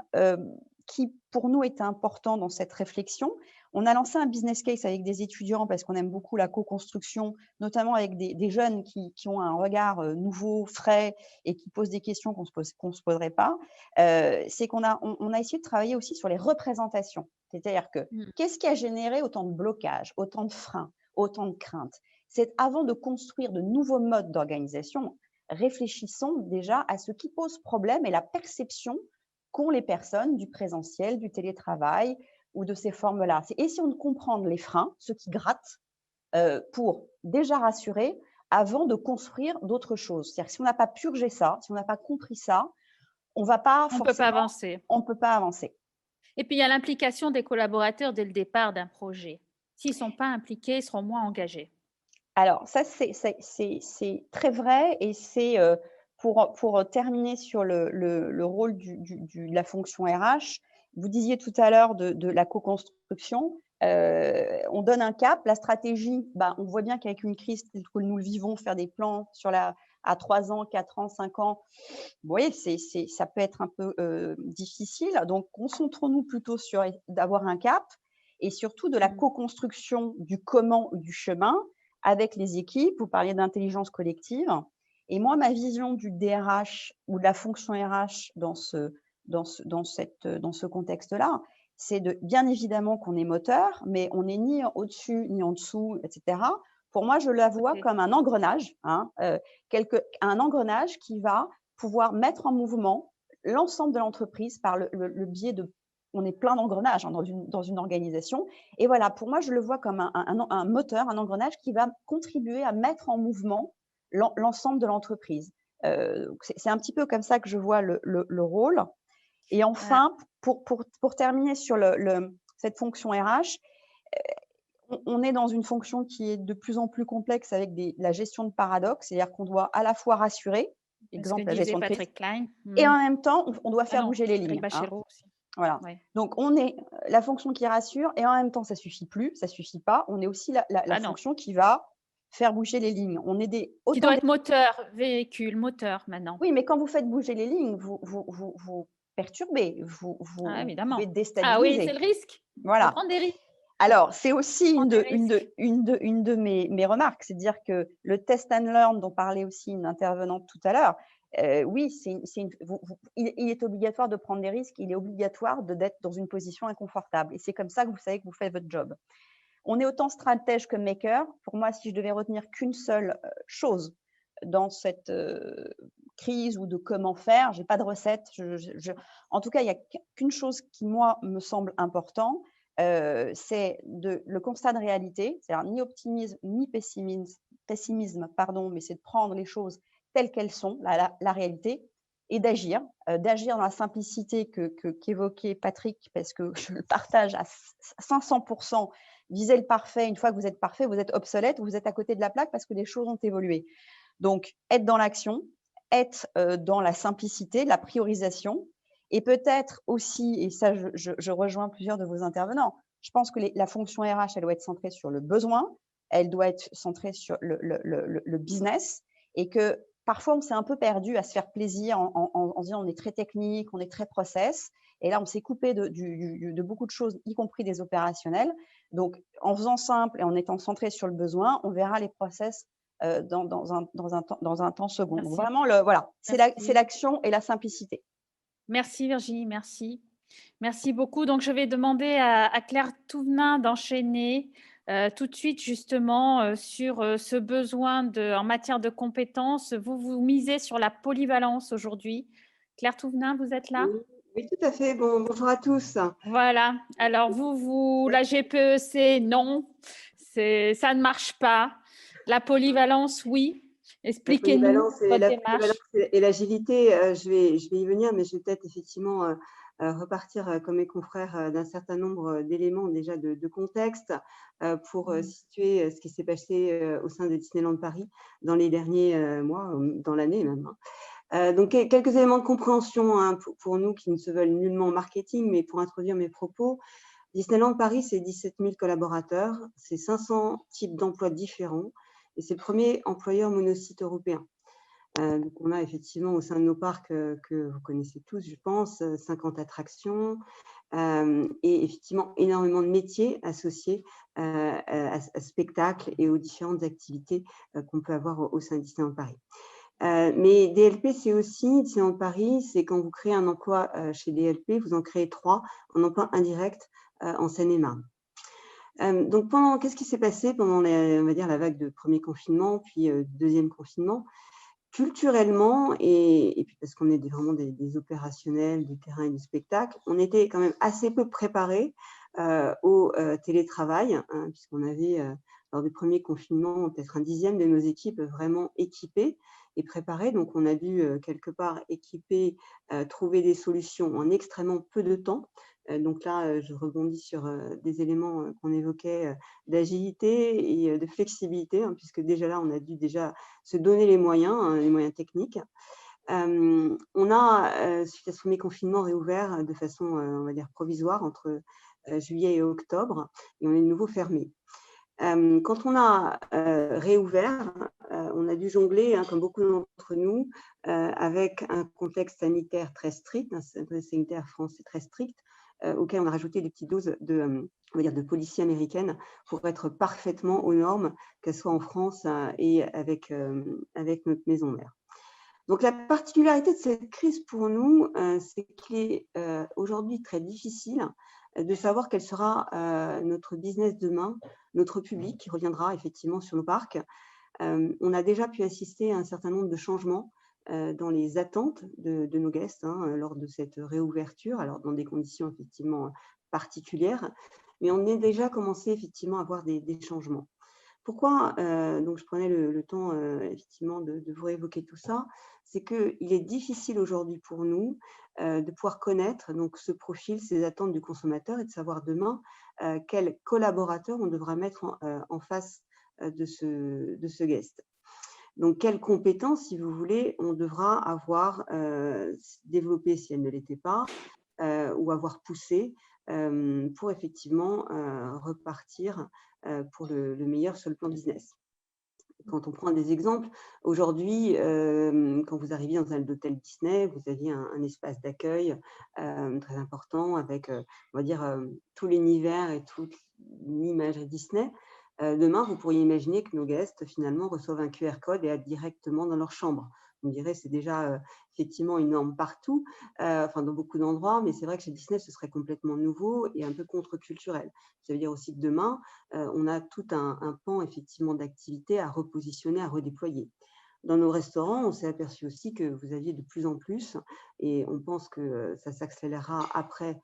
qui, pour nous, est important dans cette réflexion, on a lancé un business case avec des étudiants parce qu'on aime beaucoup la co-construction, notamment avec des jeunes qui ont un regard nouveau, frais et qui posent des questions qu'on ne se poserait pas. C'est qu'on a essayé de travailler aussi sur les représentations. C'est-à-dire que qu'est-ce qui a généré autant de blocages, autant de freins, autant de craintes? C'est avant de construire de nouveaux modes d'organisation, réfléchissons déjà à ce qui pose problème et la perception qu'ont les personnes du présentiel, du télétravail ou de ces formes-là. Essayons de comprendre les freins, ce qui gratte, pour déjà rassurer avant de construire d'autres choses. C'est-à-dire que si on n'a pas purgé ça, si on n'a pas compris ça, on ne va pas forcément… On ne peut pas avancer. On ne peut pas avancer. Et puis, il y a l'implication des collaborateurs dès le départ d'un projet. S'ils ne sont pas impliqués, ils seront moins engagés. Alors, ça, c'est très vrai et c'est pour terminer sur le rôle de la fonction RH. Vous disiez tout à l'heure de la co-construction. On donne un cap, la stratégie, on voit bien qu'avec une crise telle que nous le vivons, faire des plans à 3 ans, 4 ans, 5 ans, vous voyez, ça peut être un peu difficile. Donc, concentrons-nous plutôt sur d'avoir un cap et surtout de la co-construction du comment ou du chemin avec les équipes. Vous parliez d'intelligence collective. Et moi, ma vision du DRH ou de la fonction RH dans ce contexte-là, c'est bien évidemment qu'on est moteur, mais on n'est ni au-dessus ni en dessous, etc. Pour moi, je la vois comme un engrenage, un engrenage qui va pouvoir mettre en mouvement l'ensemble de l'entreprise par le biais de… On est plein d'engrenages dans une organisation. Et voilà, pour moi, je le vois comme un moteur, un engrenage qui va contribuer à mettre en mouvement l'ensemble de l'entreprise. C'est un petit peu comme ça que je vois le rôle. Et enfin, pour terminer sur cette fonction RH, on est dans une fonction qui est de plus en plus complexe avec la gestion de paradoxes, c'est-à-dire qu'on doit à la fois rassurer, exemple la gestion de crise, et en même temps, on doit faire bouger les lignes. Voilà. Ouais. Donc, on est la fonction qui rassure et en même temps, ça ne suffit plus, ça ne suffit pas. On est aussi la fonction qui va faire bouger les lignes. On est qui doit être moteur, véhicule, moteur maintenant. Oui, mais quand vous faites bouger les lignes, vous perturbez, vous pouvez déstabiliser. Ah oui, c'est le risque. Voilà. Prendre des risques. Alors, c'est aussi une de mes remarques, c'est de dire que le test and learn dont parlait aussi une intervenante tout à l'heure, oui, il est obligatoire de prendre des risques, il est obligatoire d'être dans une position inconfortable. Et c'est comme ça que vous savez que vous faites votre job. On est autant stratège que maker. Pour moi, si je devais retenir qu'une seule chose dans cette crise ou de comment faire, je n'ai pas de recette. En tout cas, il n'y a qu'une chose qui, moi, me semble important, c'est le constat de réalité, c'est-à-dire ni optimisme ni pessimisme, pessimisme, pardon, mais c'est de prendre les choses telles qu'elles sont, la réalité, et d'agir dans la simplicité qu'évoquait Patrick, parce que je le partage à 500%. Viser le parfait, une fois que vous êtes parfait, vous êtes obsolète, vous êtes à côté de la plaque parce que les choses ont évolué. Donc, être dans l'action, être dans la simplicité, la priorisation, et peut-être aussi, et ça je rejoins plusieurs de vos intervenants, je pense que la fonction RH, elle doit être centrée sur le besoin, elle doit être centrée sur le business, et que parfois on s'est un peu perdu à se faire plaisir en disant on est très technique, on est très process, et là on s'est coupé de beaucoup de choses, y compris des opérationnels. Donc en faisant simple et en étant centré sur le besoin, on verra les process dans un temps second. Donc, vraiment, voilà, c'est l'action et la simplicité. Merci Virginie, merci. Merci beaucoup. Donc, je vais demander à Claire Touvenin d'enchaîner tout de suite justement sur ce besoin en matière de compétences. Vous misez sur la polyvalence aujourd'hui. Claire Touvenin, vous êtes là? Oui, tout à fait. Bonjour à tous. Voilà. Alors, la GPEC, non, ça ne marche pas. La polyvalence, oui. Expliquez-nous votre démarche. Et l'agilité, je vais y venir, mais je vais peut-être effectivement repartir comme mes confrères d'un certain nombre d'éléments déjà de contexte pour situer ce qui s'est passé au sein de Disneyland Paris dans les derniers mois, dans l'année même. Donc, quelques éléments de compréhension pour nous qui ne se veulent nullement marketing, mais pour introduire mes propos. Disneyland Paris, c'est 17 000 collaborateurs, c'est 500 types d'emplois différents et c'est le premier employeur monosite européen. Donc on a effectivement au sein de nos parcs que vous connaissez tous, je pense, 50 attractions et effectivement énormément de métiers associés à spectacles et aux différentes activités qu'on peut avoir au sein de Disneyland Paris. Mais DLP, c'est aussi, Disneyland Paris, c'est quand vous créez un emploi chez DLP, vous en créez 3 en emploi indirect en Seine-et-Marne. Donc, qu'est-ce qui s'est passé pendant on va dire, la vague de premier confinement, puis deuxième confinement? Culturellement, et puis parce qu'on est vraiment des opérationnels du terrain et du spectacle, on était quand même assez peu préparés au télétravail, hein, puisqu'on avait, lors du premier confinement, peut-être un dixième de nos équipes vraiment équipées et préparées. Donc, on a dû quelque part équiper, trouver des solutions en extrêmement peu de temps. Donc là, je rebondis sur des éléments qu'on évoquait d'agilité et de flexibilité, hein, puisque déjà là, on a dû déjà se donner les moyens techniques. On a, suite à ce premier confinement, réouvert de façon, on va dire, provisoire entre juillet et octobre, et on est de nouveau fermé. Quand on a réouvert, on a dû jongler, hein, comme beaucoup d'entre nous, avec un contexte sanitaire très strict, un contexte sanitaire français très strict, auquel on a rajouté des petites doses on va dire de policy américaine pour être parfaitement aux normes, qu'elles soient en France et avec notre maison mère. Donc, la particularité de cette crise pour nous, c'est qu'il est aujourd'hui très difficile de savoir quel sera notre business demain, notre public qui reviendra effectivement sur nos parcs. On a déjà pu assister à un certain nombre de changements dans les attentes de nos guests lors de cette réouverture, alors dans des conditions effectivement particulières, mais on a déjà commencé effectivement à voir des changements. Pourquoi donc je prenais le temps effectivement de vous réévoquer tout ça, c'est qu'il est difficile aujourd'hui pour nous de pouvoir connaître donc ce profil, ces attentes du consommateur et de savoir demain quel collaborateur on devra mettre en face de ce guest. Donc, quelles compétences, si vous voulez, on devra avoir développées si elles ne l'étaient pas, ou avoir poussé pour effectivement repartir pour le meilleur sur le plan business. Quand on prend des exemples, aujourd'hui, quand vous arriviez dans un hôtel Disney, vous aviez un espace d'accueil très important avec, on va dire, tout l'univers et toute l'imagerie Disney. Demain, vous pourriez imaginer que nos guests, finalement, reçoivent un QR code et aillent directement dans leur chambre. On dirait que c'est déjà effectivement une norme partout, enfin dans beaucoup d'endroits, mais c'est vrai que chez Disney, ce serait complètement nouveau et un peu contre-culturel. Ça veut dire aussi que demain, on a tout un pan effectivement d'activités à repositionner, à redéployer. Dans nos restaurants, on s'est aperçu aussi que vous aviez de plus en plus, et on pense que ça s'accélérera après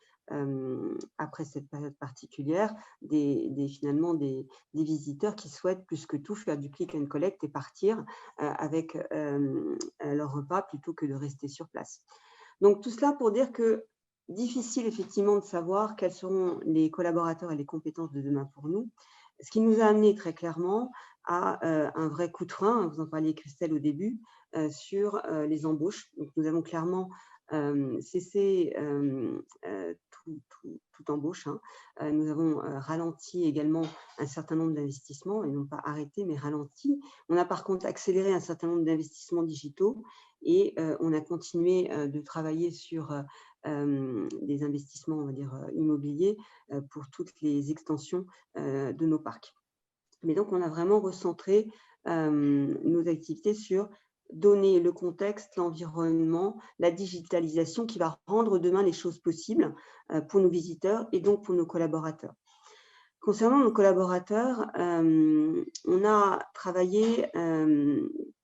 après cette période particulière, finalement des visiteurs qui souhaitent plus que tout faire du click and collect et partir avec leur repas plutôt que de rester sur place. Donc tout cela pour dire que difficile effectivement de savoir quels seront les collaborateurs et les compétences de demain pour nous, ce qui nous a amené très clairement à un vrai coup de frein, vous en parliez Christelle au début, sur les embauches. Donc nous avons clairement cessé toute embauche. Nous avons ralenti également un certain nombre d'investissements, et non pas arrêté, mais ralenti. On a par contre accéléré un certain nombre d'investissements digitaux et on a continué de travailler sur des investissements, on va dire, immobiliers pour toutes les extensions de nos parcs. Mais donc, on a vraiment recentré nos activités sur donner le contexte, l'environnement, la digitalisation qui va rendre demain les choses possibles pour nos visiteurs et donc pour nos collaborateurs. Concernant nos collaborateurs, on a travaillé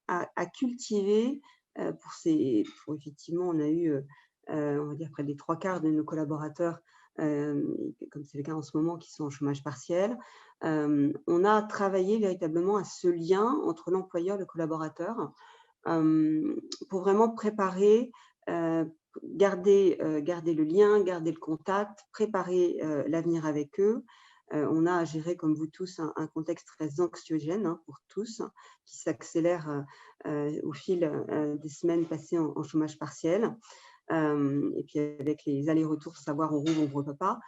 à cultiver effectivement, on a eu, on va dire, près des 3/4 de nos collaborateurs, comme c'est le cas en ce moment, qui sont en chômage partiel. On a travaillé véritablement à ce lien entre l'employeur et le collaborateur pour vraiment préparer, garder le lien, garder le contact, préparer l'avenir avec eux. On a à gérer, comme vous tous, un contexte très anxiogène pour tous, qui s'accélère au fil des semaines passées en chômage partiel. Et puis avec les allers-retours, savoir on rouvre, on ne rouvre pas.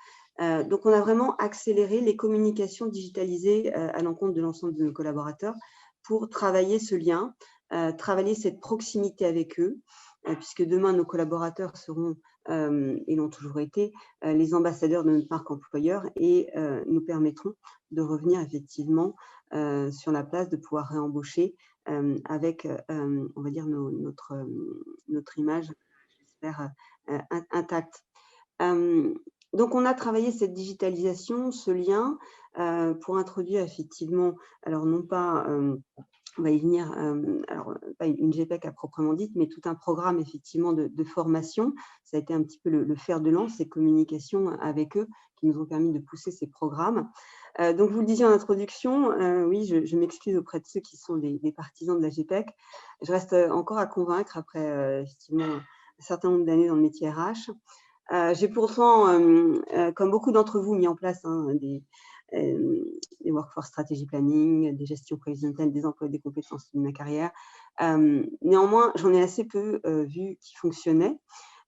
Donc, on a vraiment accéléré les communications digitalisées à l'encontre de l'ensemble de nos collaborateurs pour travailler ce lien, travailler cette proximité avec eux, puisque demain, nos collaborateurs seront, et l'ont toujours été, les ambassadeurs de notre marque employeur et nous permettront de revenir effectivement sur la place, de pouvoir réembaucher avec, on va dire, notre image, j'espère, intacte. Donc, on a travaillé cette digitalisation, ce lien, pour introduire effectivement, alors non pas, on va y venir, alors pas une GPEC à proprement dite, mais tout un programme effectivement de formation. Ça a été un petit peu le fer de lance, ces communications avec eux qui nous ont permis de pousser ces programmes. Donc, vous le disiez en introduction, oui, je m'excuse auprès de ceux qui sont des partisans de la GPEC. Je reste encore à convaincre après effectivement un certain nombre d'années dans le métier RH. J'ai pourtant, comme beaucoup d'entre vous, mis en place des workforce strategy planning, des gestions prévisionnelles, des emplois et des compétences de ma carrière. Néanmoins, j'en ai assez peu vu qui fonctionnaient,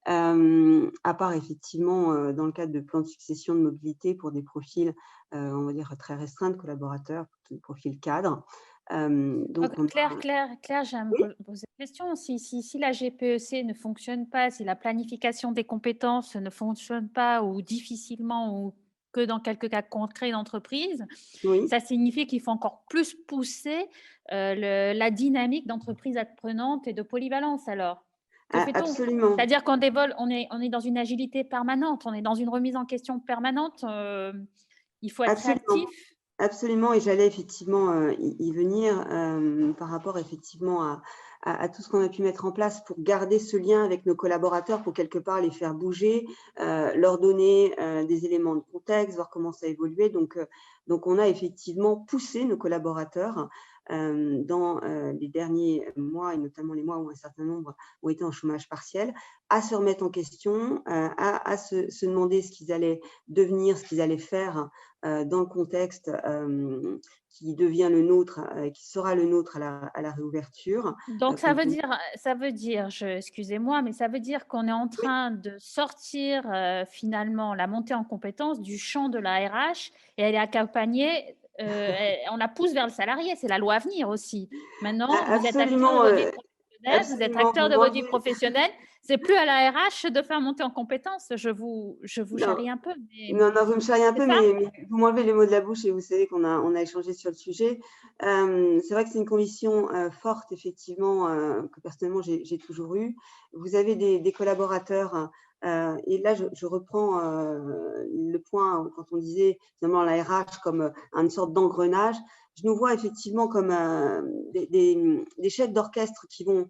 à part effectivement dans le cadre de plans de succession de mobilité pour des profils, on va dire, très restreints de collaborateurs, des profils cadres. Donc, Claire, j'aime poser une question. Si la GPEC ne fonctionne pas, si la planification des compétences ne fonctionne pas ou difficilement ou que dans quelques cas concrets d'entreprise, ça signifie qu'il faut encore plus pousser la dynamique d'entreprise apprenante et de polyvalence alors. Que fait-on ? Absolument. C'est-à-dire qu'on est dans une agilité permanente, on est dans une remise en question permanente. Il faut être réactif. Absolument, et j'allais effectivement y venir par rapport effectivement à tout ce qu'on a pu mettre en place pour garder ce lien avec nos collaborateurs, pour quelque part les faire bouger, leur donner des éléments de contexte, voir comment ça évoluait. Donc on a effectivement poussé nos collaborateurs dans les derniers mois, et notamment les mois où un certain nombre ont été en chômage partiel, à se remettre en question, à se demander ce qu'ils allaient devenir, ce qu'ils allaient faire dans le contexte qui devient le nôtre, qui sera le nôtre à la réouverture. Donc, ça veut dire, excusez-moi, mais ça veut dire qu'on est en train de sortir finalement la montée en compétences du champ de la RH et elle est accompagnée, on la pousse vers le salarié, c'est la loi à venir aussi. Maintenant, vous êtes acteur de votre vie professionnelle, vous êtes acteur de votre vie professionnelle. C'est plus à la RH de faire monter en compétences. Je vous charrie un peu. Mais... Non, vous me charriez un peu, mais vous m'enlevez les mots de la bouche et vous savez qu'on a échangé sur le sujet. C'est vrai que c'est une conviction forte, effectivement, que personnellement j'ai toujours eue. Vous avez des collaborateurs Et là, je reprends le point quand on disait finalement la RH comme une sorte d'engrenage. Je nous vois effectivement comme des chefs d'orchestre qui vont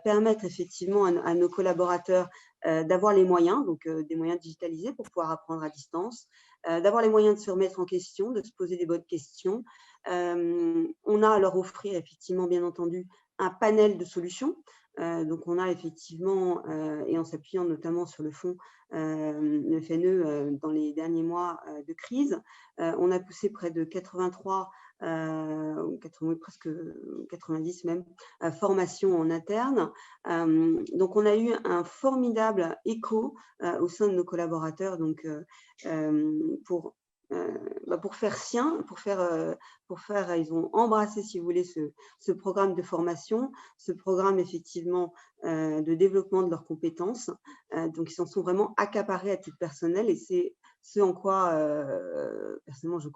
permettre effectivement à nos collaborateurs d'avoir les moyens, donc des moyens digitalisés pour pouvoir apprendre à distance, d'avoir les moyens de se remettre en question, de se poser des bonnes questions. On a à leur offrir effectivement, bien entendu, un panel de solutions. Donc, on a effectivement, et en s'appuyant notamment sur le fonds le FNE dans les derniers mois de crise, on a poussé près de 83, presque 90 même, formations en interne. Donc, on a eu un formidable écho au sein de nos collaborateurs donc, pour faire sien, ils ont embrassé, si vous voulez, ce programme de formation, ce programme effectivement de développement de leurs compétences. Donc, ils s'en sont vraiment accaparés à titre personnel et c'est ce en quoi, personnellement, je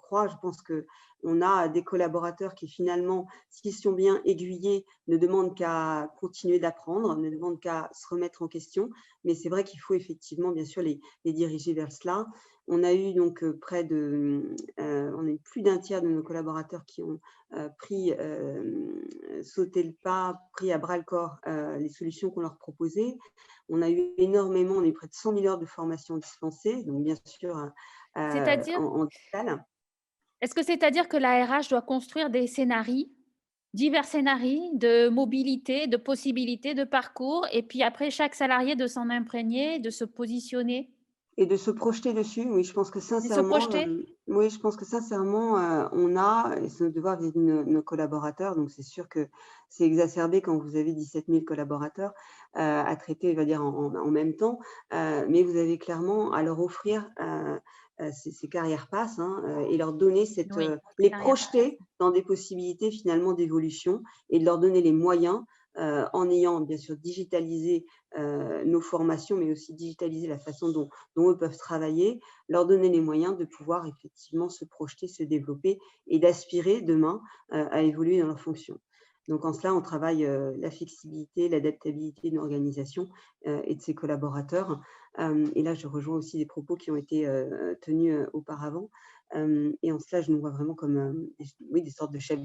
pense qu'on a des collaborateurs qui finalement, s'ils sont bien aiguillés, ne demandent qu'à continuer d'apprendre, ne demandent qu'à se remettre en question. Mais c'est vrai qu'il faut effectivement, bien sûr, les diriger vers cela. On a eu donc on a eu plus d'un tiers de nos collaborateurs qui ont sauté le pas, pris à bras le corps les solutions qu'on leur proposait. On a eu énormément, on a eu près de 100 000 heures de formation dispensées, donc bien sûr en digital. Est-ce que c'est-à-dire que la RH doit construire des scénarios, divers scénarios de mobilité, de possibilités, de parcours, et puis après chaque salarié de s'en imprégner, de se positionner? Et de se projeter dessus, oui, je pense que sincèrement, on a, et c'est notre devoir vis-à-vis de nos collaborateurs, donc c'est sûr que c'est exacerbé quand vous avez 17 000 collaborateurs à traiter, on va dire, en même temps, mais vous avez clairement à leur offrir ces carrières passes et leur donner les projeter dans des possibilités finalement d'évolution et de leur donner les moyens en ayant bien sûr digitalisé nos formations, mais aussi digitaliser la façon dont eux peuvent travailler, leur donner les moyens de pouvoir effectivement se projeter, se développer et d'aspirer demain à évoluer dans leurs fonctions. Donc en cela, on travaille la flexibilité, l'adaptabilité de l'organisation et de ses collaborateurs. Et là, je rejoins aussi des propos qui ont été tenus auparavant. Et en cela, je nous vois vraiment comme des sortes de chefs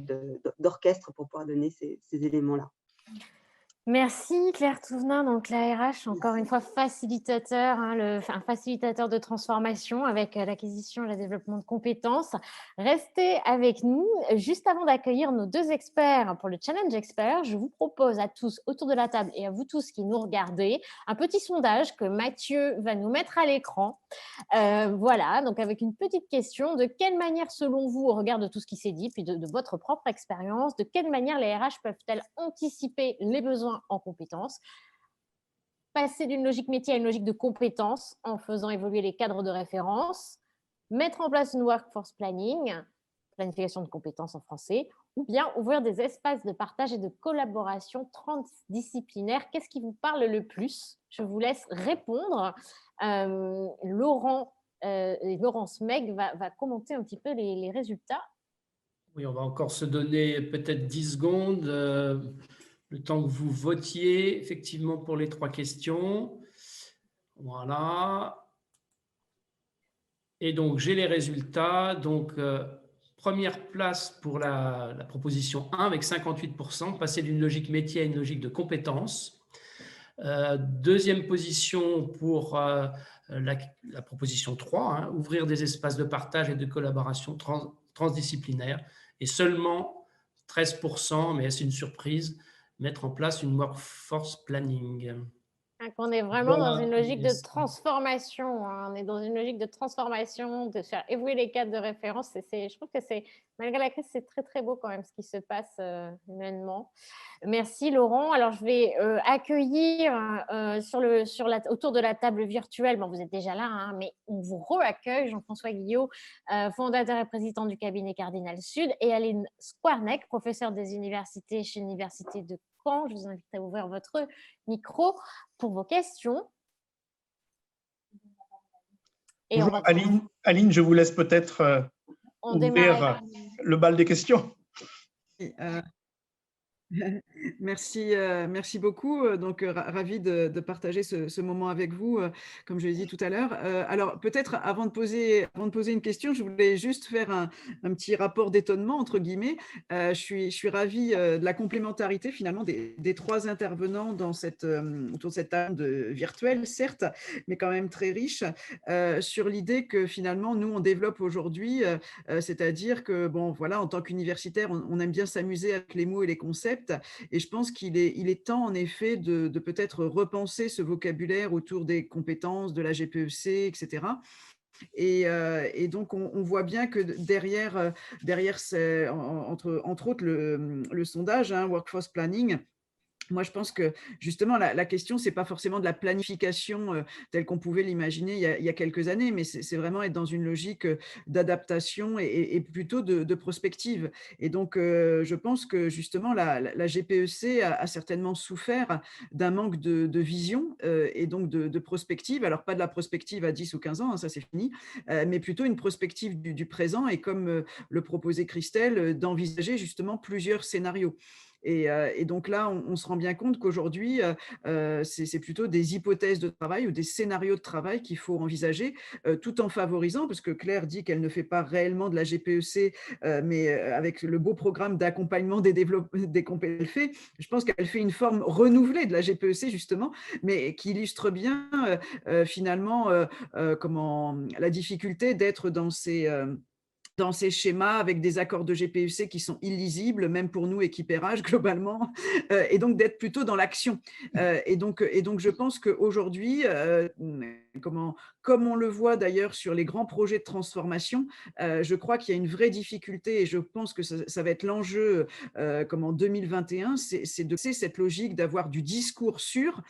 d'orchestre pour pouvoir donner ces éléments-là. Merci Claire Touvenin, donc la RH, encore une fois facilitateur, un facilitateur de transformation avec l'acquisition et le développement de compétences. Restez avec nous. Juste avant d'accueillir nos deux experts pour le Challenge Expert, je vous propose à tous autour de la table et à vous tous qui nous regardez, un petit sondage que Mathieu va nous mettre à l'écran. Voilà, donc avec une petite question, de quelle manière selon vous, au regard de tout ce qui s'est dit, puis de votre propre expérience, de quelle manière les RH peuvent-elles anticiper les besoins en compétences, passer d'une logique métier à une logique de compétences en faisant évoluer les cadres de référence, mettre en place une workforce planning, planification de compétences en français, ou bien ouvrir des espaces de partage et de collaboration transdisciplinaire. Qu'est-ce qui vous parle le plus? Je vous laisse répondre. Laurent Smeg va commenter un petit peu les résultats. Oui, on va encore se donner peut-être 10 secondes, le temps que vous votiez effectivement pour les 3 questions. Voilà. Et donc, j'ai les résultats. Donc, première place pour la proposition 1 avec 58%, passer d'une logique métier à une logique de compétences. Deuxième position pour la proposition 3, ouvrir des espaces de partage et de collaboration transdisciplinaire. Et seulement 13%, mais c'est une surprise, mettre en place une workforce planning. On est vraiment dans une logique de transformation. On est dans une logique de transformation, de faire évoluer les cadres de référence. Je trouve que malgré la crise, c'est très, très beau quand même ce qui se passe humainement. Merci Laurent. Alors, je vais accueillir autour de la table virtuelle, bon, vous êtes déjà là, mais on vous re-accueille, Jean-François Guillot, fondateur et président du cabinet Cardinal Sud, et Aline Squarneck, professeure des universités chez l'Université de Caen. Je vous invite à ouvrir votre micro pour vos questions. Et bonjour Aline, je vous laisse peut-être ouvrir le bal des questions. Merci, merci beaucoup. Donc, ravi de partager ce moment avec vous, comme je l'ai dit tout à l'heure. Alors, peut-être avant de poser une question, je voulais juste faire un petit rapport d'étonnement, entre guillemets. Je suis ravie de la complémentarité, finalement, des trois intervenants dans autour de cette table virtuelle, certes, mais quand même très riche, sur l'idée que, finalement, nous, on développe aujourd'hui, c'est-à-dire que, bon, voilà, en tant qu'universitaire, on aime bien s'amuser avec les mots et les concepts. Et je pense qu'il est temps, en effet, de peut-être repenser ce vocabulaire autour des compétences, de la GPEC, etc. Et donc, on voit bien que derrière entre autres, le sondage, hein, Workforce Planning, moi, je pense que justement, la question, c'est pas forcément de la planification telle qu'on pouvait l'imaginer il y a quelques années, mais c'est vraiment être dans une logique d'adaptation et plutôt de prospective. Et donc, je pense que justement, la GPEC a certainement souffert d'un manque de vision et donc de prospective. Alors, pas de la prospective à 10 ou 15 ans, hein, ça c'est fini, mais plutôt une prospective du présent et comme le proposait Christelle, d'envisager justement plusieurs scénarios. Et donc là, on se rend bien compte qu'aujourd'hui, c'est plutôt des hypothèses de travail ou des scénarios de travail qu'il faut envisager, tout en favorisant, parce que Claire dit qu'elle ne fait pas réellement de la GPEC, mais avec le beau programme d'accompagnement des compétences, je pense qu'elle fait une forme renouvelée de la GPEC, justement, mais qui illustre bien finalement comment la difficulté d'être dans ces schémas avec des accords de GPEC qui sont illisibles, même pour nous, équipérage, globalement, et donc d'être plutôt dans l'action. Et donc, je pense qu'aujourd'hui, comme on le voit d'ailleurs sur les grands projets de transformation, je crois qu'il y a une vraie difficulté, et je pense que ça va être l'enjeu comme en 2021, c'est de cesser cette logique d'avoir du discours sûr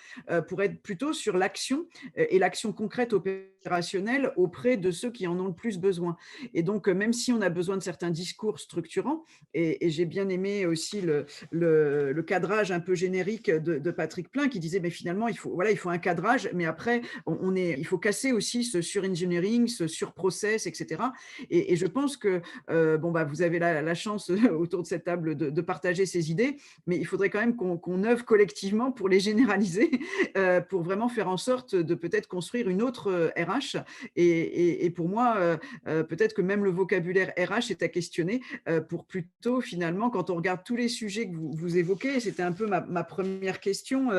pour être plutôt sur l'action et l'action concrète opérationnelle auprès de ceux qui en ont le plus besoin. Et donc, même si on a besoin de certains discours structurants, et j'ai bien aimé aussi le cadrage un peu générique de Patrick Plein qui disait, mais finalement, il faut un cadrage, mais après, il faut casser aussi ce sur-engineering, ce sur-process, etc. Et je pense que vous avez la chance autour de cette table de partager ces idées, mais il faudrait quand même qu'on œuvre collectivement pour les généraliser, pour vraiment faire en sorte de peut-être construire une autre RH. Et pour moi, peut-être que même le vocabulaire RH est à questionner pour plutôt, finalement, quand on regarde tous les sujets que vous évoquez, c'était un peu ma première question,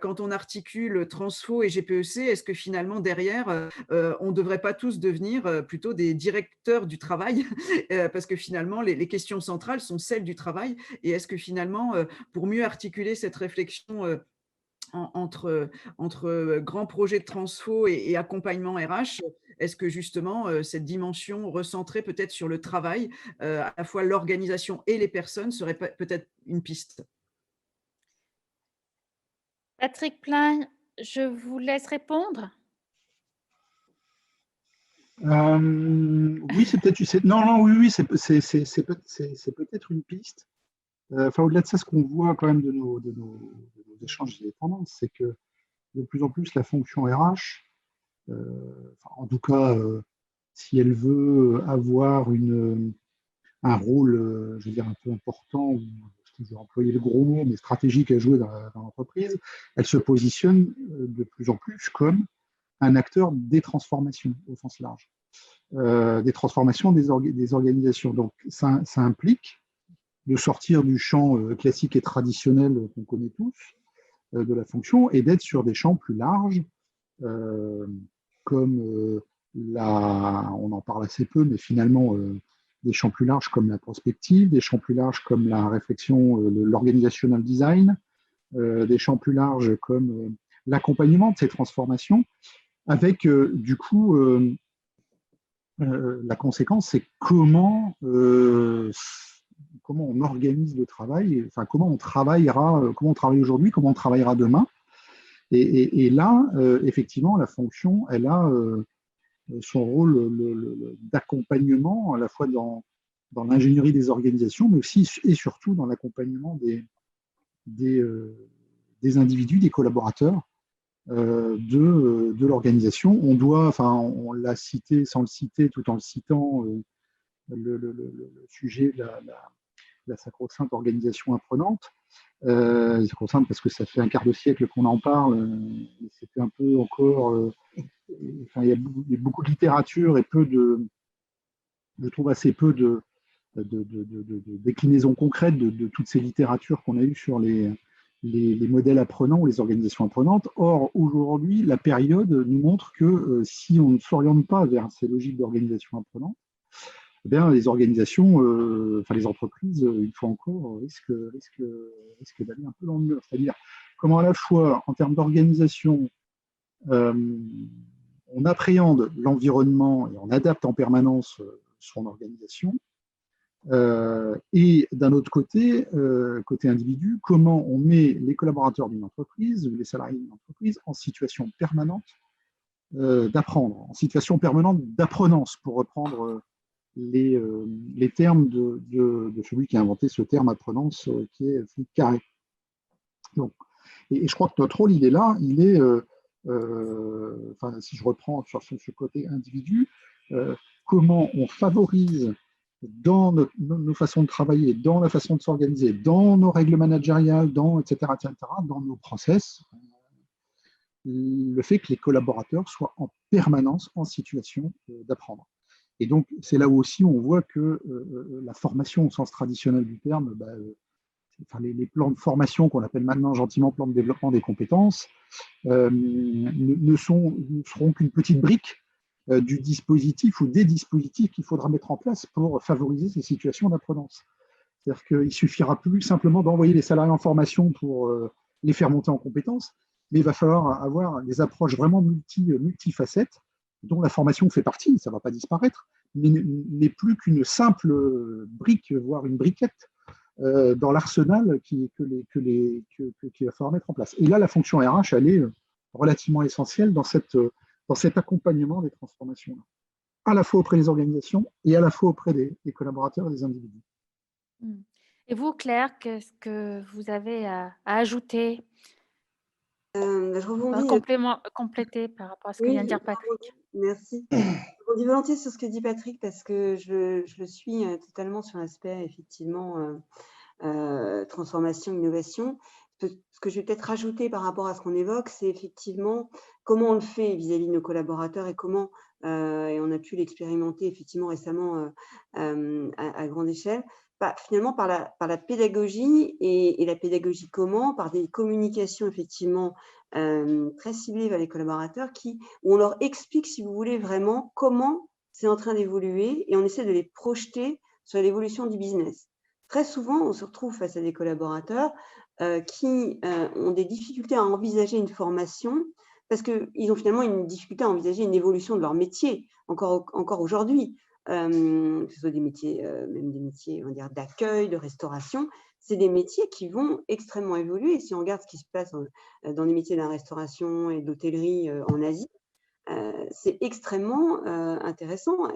quand on articule Transfo et GPEC, est-ce que finalement, derrière, on ne devrait pas tous devenir plutôt des directeurs du travail parce que finalement, les questions centrales sont celles du travail. Et est-ce que finalement, pour mieux articuler cette réflexion entre grands projets de transfo et accompagnement RH, est-ce que justement cette dimension recentrée peut-être sur le travail, à la fois l'organisation et les personnes, serait peut-être une piste? Patrick Plein, je vous laisse répondre. Oui, c'est peut-être. Non, oui, c'est peut-être une piste. Enfin, au-delà de ça, ce qu'on voit quand même de nos échanges et des tendances, c'est que de plus en plus la fonction RH, en tout cas, si elle veut avoir un rôle, je veux dire, un peu important, ou je vais employer le gros mot, mais stratégique à jouer dans l'entreprise, elle se positionne de plus en plus comme un acteur des transformations au sens large, des transformations des organisations. Donc, ça implique de sortir du champ classique et traditionnel qu'on connaît tous de la fonction et d'être sur des champs plus larges, comme on en parle assez peu, mais finalement, des champs plus larges comme la prospective, des champs plus larges comme la réflexion, l'organisational design, des champs plus larges comme l'accompagnement de ces transformations, avec du coup la conséquence, c'est comment on organise le travail, enfin comment on travaille aujourd'hui, comment on travaillera demain. Et là, effectivement, la fonction, elle a son rôle d'accompagnement, à la fois dans l'ingénierie des organisations, mais aussi et surtout dans l'accompagnement des individus, des collaborateurs de l'organisation. On l'a cité sans le citer, tout en le citant, le sujet de la sacro-sainte organisation apprenante. Sacro-sainte parce que ça fait un quart de siècle qu'on en parle. C'était un peu encore... il y a beaucoup de littérature et je trouve assez peu de déclinaisons concrètes de toutes ces littératures qu'on a eues sur les modèles apprenants ou les organisations apprenantes. Or, aujourd'hui, la période nous montre que si on ne s'oriente pas vers ces logiques d'organisation apprenante, eh bien, les organisations, les entreprises, une fois encore, risquent d'aller un peu dans le mur. C'est-à-dire comment à la fois, en termes d'organisation, on appréhende l'environnement et on adapte en permanence son organisation. Et d'un autre côté, côté individu, comment on met les collaborateurs d'une entreprise ou les salariés d'une entreprise en situation permanente d'apprendre, en situation permanente d'apprenance, pour reprendre les termes de celui qui a inventé ce terme apprenance, qui est Philippe Carré. Donc, et je crois que notre rôle, il est là, il est, si je reprends sur ce côté individu, comment on favorise dans nos façons de travailler, dans la façon de s'organiser, dans nos règles managériales, etc., dans nos process, le fait que les collaborateurs soient en permanence en situation d'apprendre. Et donc, c'est là où aussi on voit que la formation au sens traditionnel du terme, les plans de formation qu'on appelle maintenant gentiment plans de développement des compétences, ne seront qu'une petite brique du dispositif ou des dispositifs qu'il faudra mettre en place pour favoriser ces situations d'apprenance. C'est-à-dire qu'il ne suffira plus simplement d'envoyer les salariés en formation pour les faire monter en compétences, mais il va falloir avoir des approches vraiment multifacettes, dont la formation fait partie, ça ne va pas disparaître, mais n'est plus qu'une simple brique, voire une briquette dans l'arsenal qu'il va falloir mettre en place. Et là, la fonction RH, elle est relativement essentielle dans cet accompagnement des transformations, à la fois auprès des organisations et à la fois auprès des collaborateurs et des individus. Et vous, Claire, qu'est-ce que vous avez à ajouter, Je rebondis. Compléter par rapport à ce que vient de dire Patrick? Merci. Je rebondis volontiers sur ce que dit Patrick parce que je le suis totalement sur l'aspect, effectivement, transformation, innovation. Ce que je vais peut-être rajouter par rapport à ce qu'on évoque, c'est effectivement comment on le fait vis-à-vis de nos collaborateurs et comment, et on a pu l'expérimenter effectivement récemment à grande échelle, finalement par la pédagogie et la pédagogie comment, par des communications effectivement très ciblées vers les collaborateurs où on leur explique, si vous voulez, vraiment comment c'est en train d'évoluer et on essaie de les projeter sur l'évolution du business. Très souvent, on se retrouve face à des collaborateurs qui ont des difficultés à envisager une formation parce qu'ils ont finalement une difficulté à envisager une évolution de leur métier, encore aujourd'hui. Que ce soit des métiers, même des métiers, on va dire, d'accueil, de restauration, c'est des métiers qui vont extrêmement évoluer. Si on regarde ce qui se passe dans les métiers de la restauration et de l'hôtellerie en Asie, c'est extrêmement intéressant.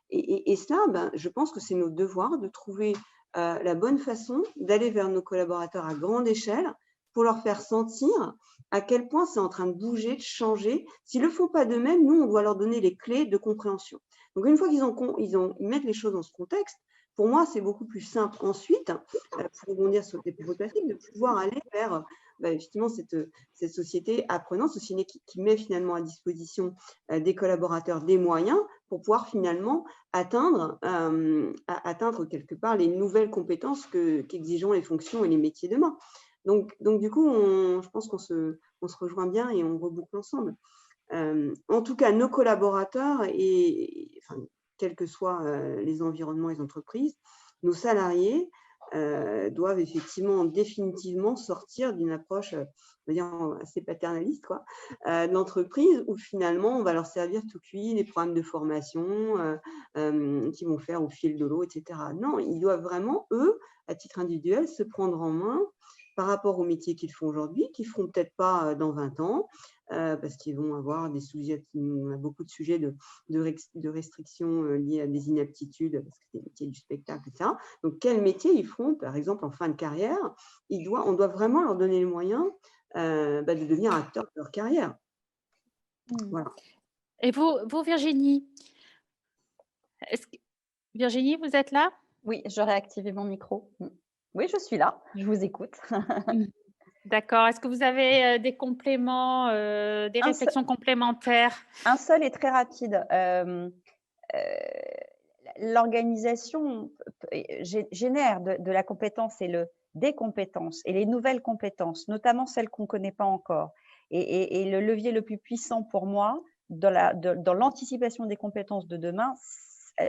Et cela, je pense que c'est notre devoir de trouver la bonne façon d'aller vers nos collaborateurs à grande échelle pour leur faire sentir à quel point c'est en train de bouger, de changer. S'ils ne le font pas d'eux-mêmes, nous, on doit leur donner les clés de compréhension. Donc, une fois qu'ils mettent les choses dans ce contexte, pour moi, c'est beaucoup plus simple ensuite, pour rebondir sur les propos de Patrick, de pouvoir aller vers effectivement cette société apprenante, société qui met finalement à disposition des collaborateurs des moyens pour pouvoir finalement atteindre quelque part les nouvelles compétences qu'exigeront les fonctions et les métiers demain. Donc du coup, je pense qu'on se rejoint bien et on reboucle ensemble. En tout cas, nos collaborateurs, quels que soient les environnements et les entreprises, nos salariés doivent effectivement définitivement sortir d'une approche, on va dire, assez paternaliste d'entreprise où finalement on va leur servir tout cuit des programmes de formation qu'ils vont faire au fil de l'eau, etc. Non, ils doivent vraiment, eux, à titre individuel, se prendre en main par rapport aux métiers qu'ils font aujourd'hui, qu'ils ne feront peut-être pas dans 20 ans, parce qu'ils vont avoir des sujets, on a beaucoup de sujets de restrictions liées à des inaptitudes, parce que c'est des métiers du spectacle, etc. Donc, quel métier ils feront, par exemple, en fin de carrière? On doit vraiment leur donner les moyens de devenir acteurs de leur carrière. Voilà. Et vous Virginie? Virginie, vous êtes là? Oui, j'aurais activé mon micro. Oui, je suis là, je vous écoute. D'accord. Est-ce que vous avez des compléments, des réflexions complémentaires? Un seul est très rapide. L'organisation génère de la compétence et des compétences et les nouvelles compétences, notamment celles qu'on ne connaît pas encore. Et le levier le plus puissant pour moi, dans l'anticipation des compétences de demain,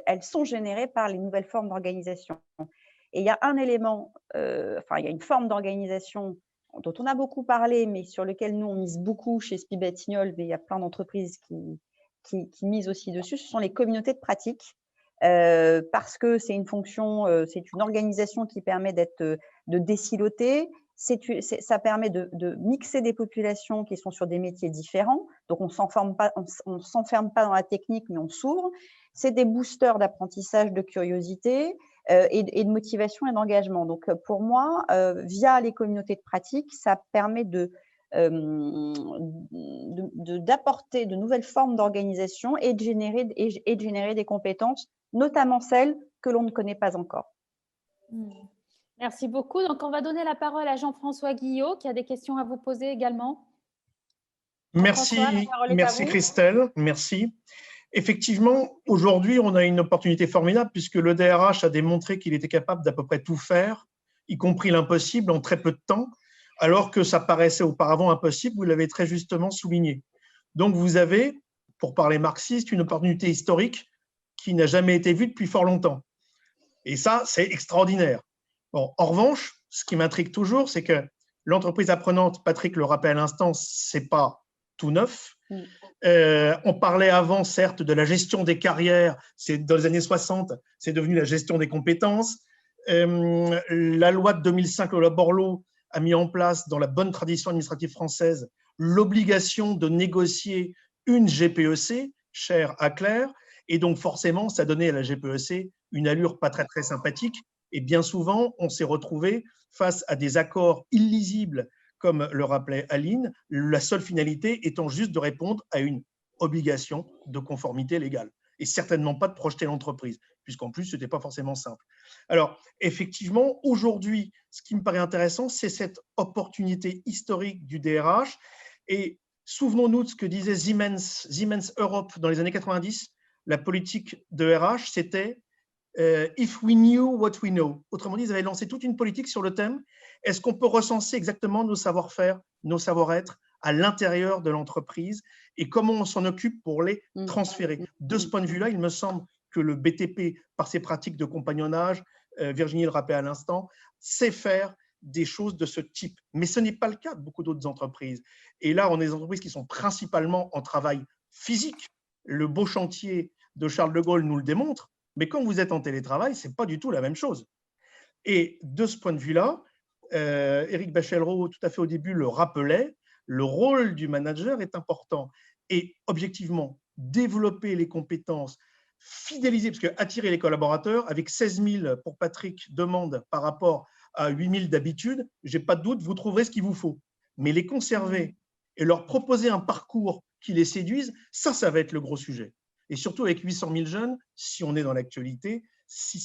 elles sont générées par les nouvelles formes d'organisation. Et il y a un élément, il y a une forme d'organisation dont on a beaucoup parlé, mais sur lequel nous, on mise beaucoup chez SPI Batignolles, mais il y a plein d'entreprises qui misent aussi dessus, ce sont les communautés de pratique. Parce que c'est une fonction, c'est une organisation qui permet de désiloter, ça permet de mixer des populations qui sont sur des métiers différents, donc on ne s'enferme pas dans la technique, mais on s'ouvre. C'est des boosters d'apprentissage, de curiosité et de motivation et d'engagement. Donc pour moi, via les communautés de pratique, ça permet d'apporter de nouvelles formes d'organisation et de générer des compétences, notamment celles que l'on ne connaît pas encore. Merci beaucoup. Donc, on va donner la parole à Jean-François Guillot, qui a des questions à vous poser également. Merci, merci Christelle, merci. Effectivement, aujourd'hui, on a une opportunité formidable puisque le DRH a démontré qu'il était capable d'à peu près tout faire, y compris l'impossible, en très peu de temps, alors que ça paraissait auparavant impossible, vous l'avez très justement souligné. Donc, vous avez, pour parler marxiste, une opportunité historique qui n'a jamais été vue depuis fort longtemps. Et ça, c'est extraordinaire. Bon, en revanche, ce qui m'intrigue toujours, c'est que l'entreprise apprenante, Patrick le rappelait à l'instant, ce n'est pas tout neuf. On parlait avant, certes, de la gestion des carrières. C'est dans les années 60, c'est devenu la gestion des compétences. La loi de 2005, la loi Borloo, a mis en place, dans la bonne tradition administrative française, l'obligation de négocier une GPEC, chère à Claire, et donc forcément, ça donnait à la GPEC une allure pas très, très sympathique. Et bien souvent, on s'est retrouvé face à des accords illisibles, comme le rappelait Aline, la seule finalité étant juste de répondre à une obligation de conformité légale, et certainement pas de projeter l'entreprise, puisqu'en plus, ce n'était pas forcément simple. Alors, effectivement, aujourd'hui, ce qui me paraît intéressant, c'est cette opportunité historique du DRH. Et souvenons-nous de ce que disait Siemens Europe dans les années 90. La politique de RH, c'était If we knew what we know. Autrement dit, ils avaient lancé toute une politique sur le thème est-ce qu'on peut recenser exactement nos savoir-faire, nos savoir-être à l'intérieur de l'entreprise et comment on s'en occupe pour les transférer. De ce point de vue-là, il me semble que le BTP, par ses pratiques de compagnonnage, Virginie le rappelait à l'instant, sait faire des choses de ce type. Mais ce n'est pas le cas de beaucoup d'autres entreprises. Et là, on a des entreprises qui sont principalement en travail physique. Le beau chantier de Charles de Gaulle nous le démontre. Mais quand vous êtes en télétravail, ce n'est pas du tout la même chose. Et de ce point de vue-là, Éric Bachellereau, tout à fait au début, le rappelait, le rôle du manager est important. Et objectivement, développer les compétences, fidéliser, parce que attirer les collaborateurs, avec 16 000 pour Patrick demandes par rapport à 8 000 d'habitude, je n'ai pas de doute, vous trouverez ce qu'il vous faut. Mais les conserver et leur proposer un parcours qui les séduise, ça va être le gros sujet. Et surtout avec 800 000 jeunes, si on est dans l'actualité,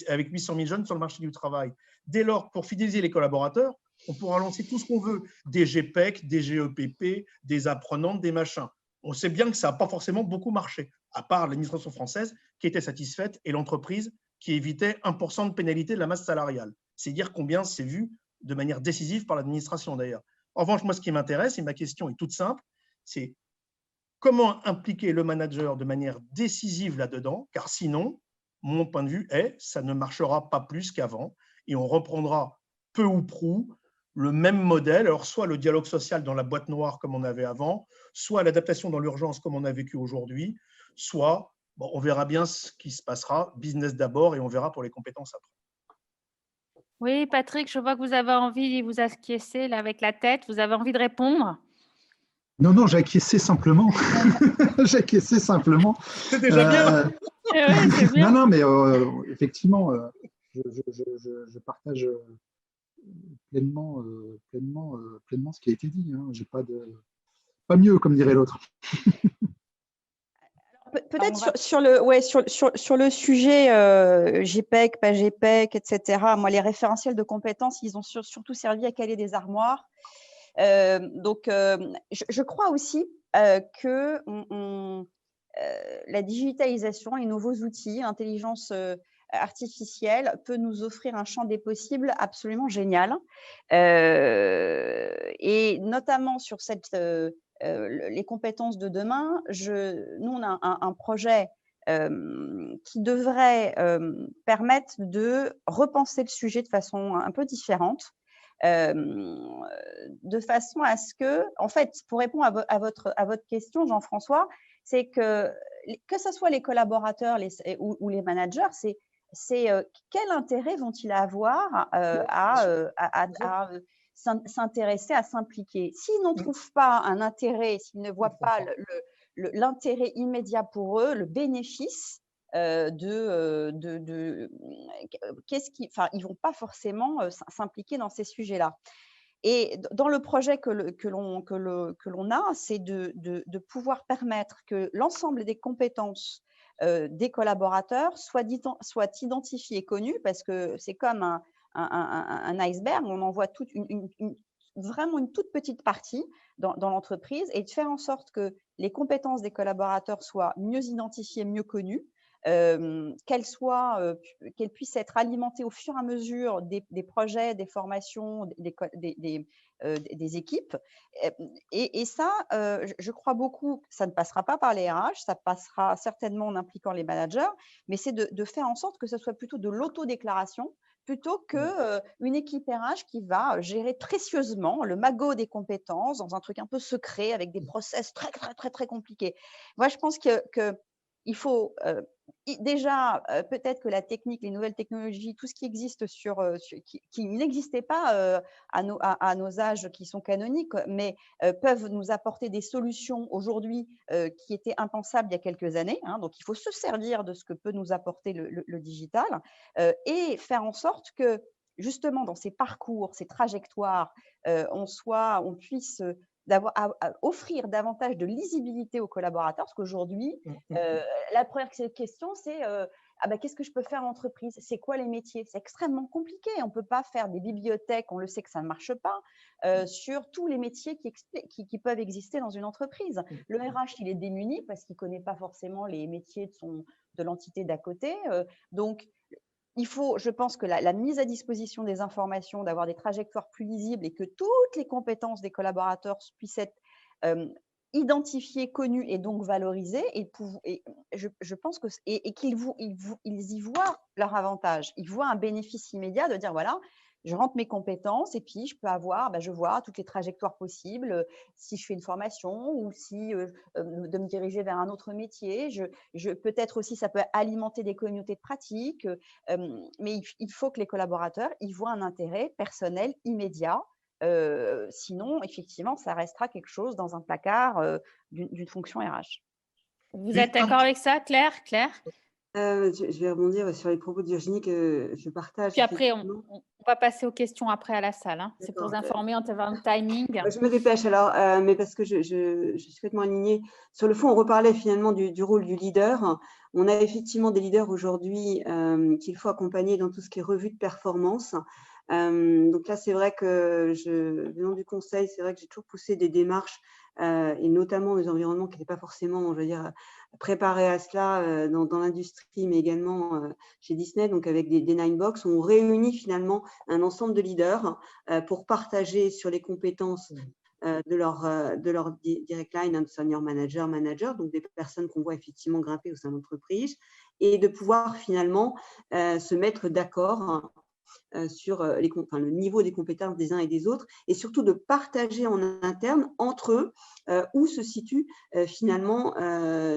avec 800 000 jeunes sur le marché du travail. Dès lors, pour fidéliser les collaborateurs, on pourra lancer tout ce qu'on veut, des GPEC, des GEPP, des apprenantes, des machins. On sait bien que ça n'a pas forcément beaucoup marché, à part l'administration française qui était satisfaite et l'entreprise qui évitait 1% de pénalité de la masse salariale. C'est dire combien c'est vu de manière décisive par l'administration d'ailleurs. En revanche, moi, ce qui m'intéresse, et ma question est toute simple, c'est comment impliquer le manager de manière décisive là-dedans, car sinon, mon point de vue est, ça ne marchera pas plus qu'avant et on reprendra peu ou prou le même modèle, alors soit le dialogue social dans la boîte noire comme on avait avant, soit l'adaptation dans l'urgence comme on a vécu aujourd'hui, soit, bon, on verra bien ce qui se passera, business d'abord et on verra pour les compétences après. Oui, Patrick, je vois que vous avez envie, vous acquiescer là avec la tête, vous avez envie de répondre. Non, j'ai acquiescé simplement. J'ai acquiescé simplement. C'est déjà bien. Ouais, c'est bien. Non, mais effectivement, je partage pleinement ce qui a été dit. Hein. J'ai pas mieux, comme dirait l'autre. Peut-être sur le sujet GPEC, pas GPEC, etc. Moi, les référentiels de compétences, ils ont surtout servi à caler des armoires. Je crois aussi que la digitalisation, les nouveaux outils, l'intelligence artificielle peut nous offrir un champ des possibles absolument génial. Et notamment sur les compétences de demain, nous, on a un projet qui devrait permettre de repenser le sujet de façon un peu différente, de façon à ce que, en fait, pour répondre à votre question, Jean-François, c'est que ce soit les collaborateurs ou les managers, c'est quel intérêt vont-ils avoir à s'intéresser, à s'impliquer. S'ils n'en trouvent pas un intérêt, s'ils ne voient pas l'intérêt immédiat pour eux, le bénéfice, ils ne vont pas forcément s'impliquer dans ces sujets-là. Et dans le projet que l'on a, c'est de pouvoir permettre que l'ensemble des compétences des collaborateurs soient identifiées et connues, parce que c'est comme un iceberg, on en voit vraiment une toute petite partie dans l'entreprise, et de faire en sorte que les compétences des collaborateurs soient mieux identifiées, mieux connues, qu'elles puissent être alimentées au fur et à mesure des projets, des formations, des équipes. Et ça, je crois beaucoup, ça ne passera pas par les RH, ça passera certainement en impliquant les managers, mais c'est de faire en sorte que ce soit plutôt de l'autodéclaration, plutôt qu'une équipe RH qui va gérer précieusement le magot des compétences dans un truc un peu secret avec des process très, très, très, très compliqués. Moi, je pense qu'il faut déjà, peut-être que la technique, les nouvelles technologies, tout ce qui existe qui n'existait pas à nos âges qui sont canoniques, mais peuvent nous apporter des solutions aujourd'hui qui étaient impensables il y a quelques années. Donc, il faut se servir de ce que peut nous apporter le digital et faire en sorte que, justement, dans ces parcours, ces trajectoires, on puisse offrir davantage de lisibilité aux collaborateurs, parce qu'aujourd'hui, la première question, c'est qu'est-ce que je peux faire en entreprise? C'est quoi les métiers? C'est extrêmement compliqué. On ne peut pas faire des bibliothèques, on le sait que ça ne marche pas, sur tous les métiers qui peuvent exister dans une entreprise. Le RH, il est démuni parce qu'il ne connaît pas forcément les métiers de l'entité d'à côté. Donc, il faut, je pense que la mise à disposition des informations, d'avoir des trajectoires plus lisibles et que toutes les compétences des collaborateurs puissent être identifiées, connues et donc valorisées. Et je pense qu'ils y voient leur avantage. Ils voient un bénéfice immédiat de dire, voilà, je rentre mes compétences et puis je peux je vois toutes les trajectoires possibles si je fais une formation ou si de me diriger vers un autre métier. Peut-être aussi, ça peut alimenter des communautés de pratique, mais il faut que les collaborateurs y voient un intérêt personnel immédiat. Sinon, effectivement, ça restera quelque chose dans un placard d'une fonction RH. Vous êtes d'accord avec ça, Claire? Je vais rebondir sur les propos de Virginie que je partage. Puis après, on va passer aux questions après à la salle. C'est pour vous informer en termes de timing. Je me dépêche alors, mais parce que je suis complètement alignée. Sur le fond, on reparlait finalement du rôle du leader. On a effectivement des leaders aujourd'hui qu'il faut accompagner dans tout ce qui est revue de performance. Donc là, c'est vrai que venant du conseil, c'est vrai que j'ai toujours poussé des démarches et notamment des environnements qui n'étaient pas forcément, je veux dire, préparés à cela dans l'industrie, mais également chez Disney, donc avec des Nine Box, on réunit finalement un ensemble de leaders pour partager sur les compétences de leur direct line, senior manager, donc des personnes qu'on voit effectivement grimper au sein de l'entreprise, et de pouvoir finalement se mettre d'accord sur le niveau des compétences des uns et des autres, et surtout de partager en interne entre eux où se situent finalement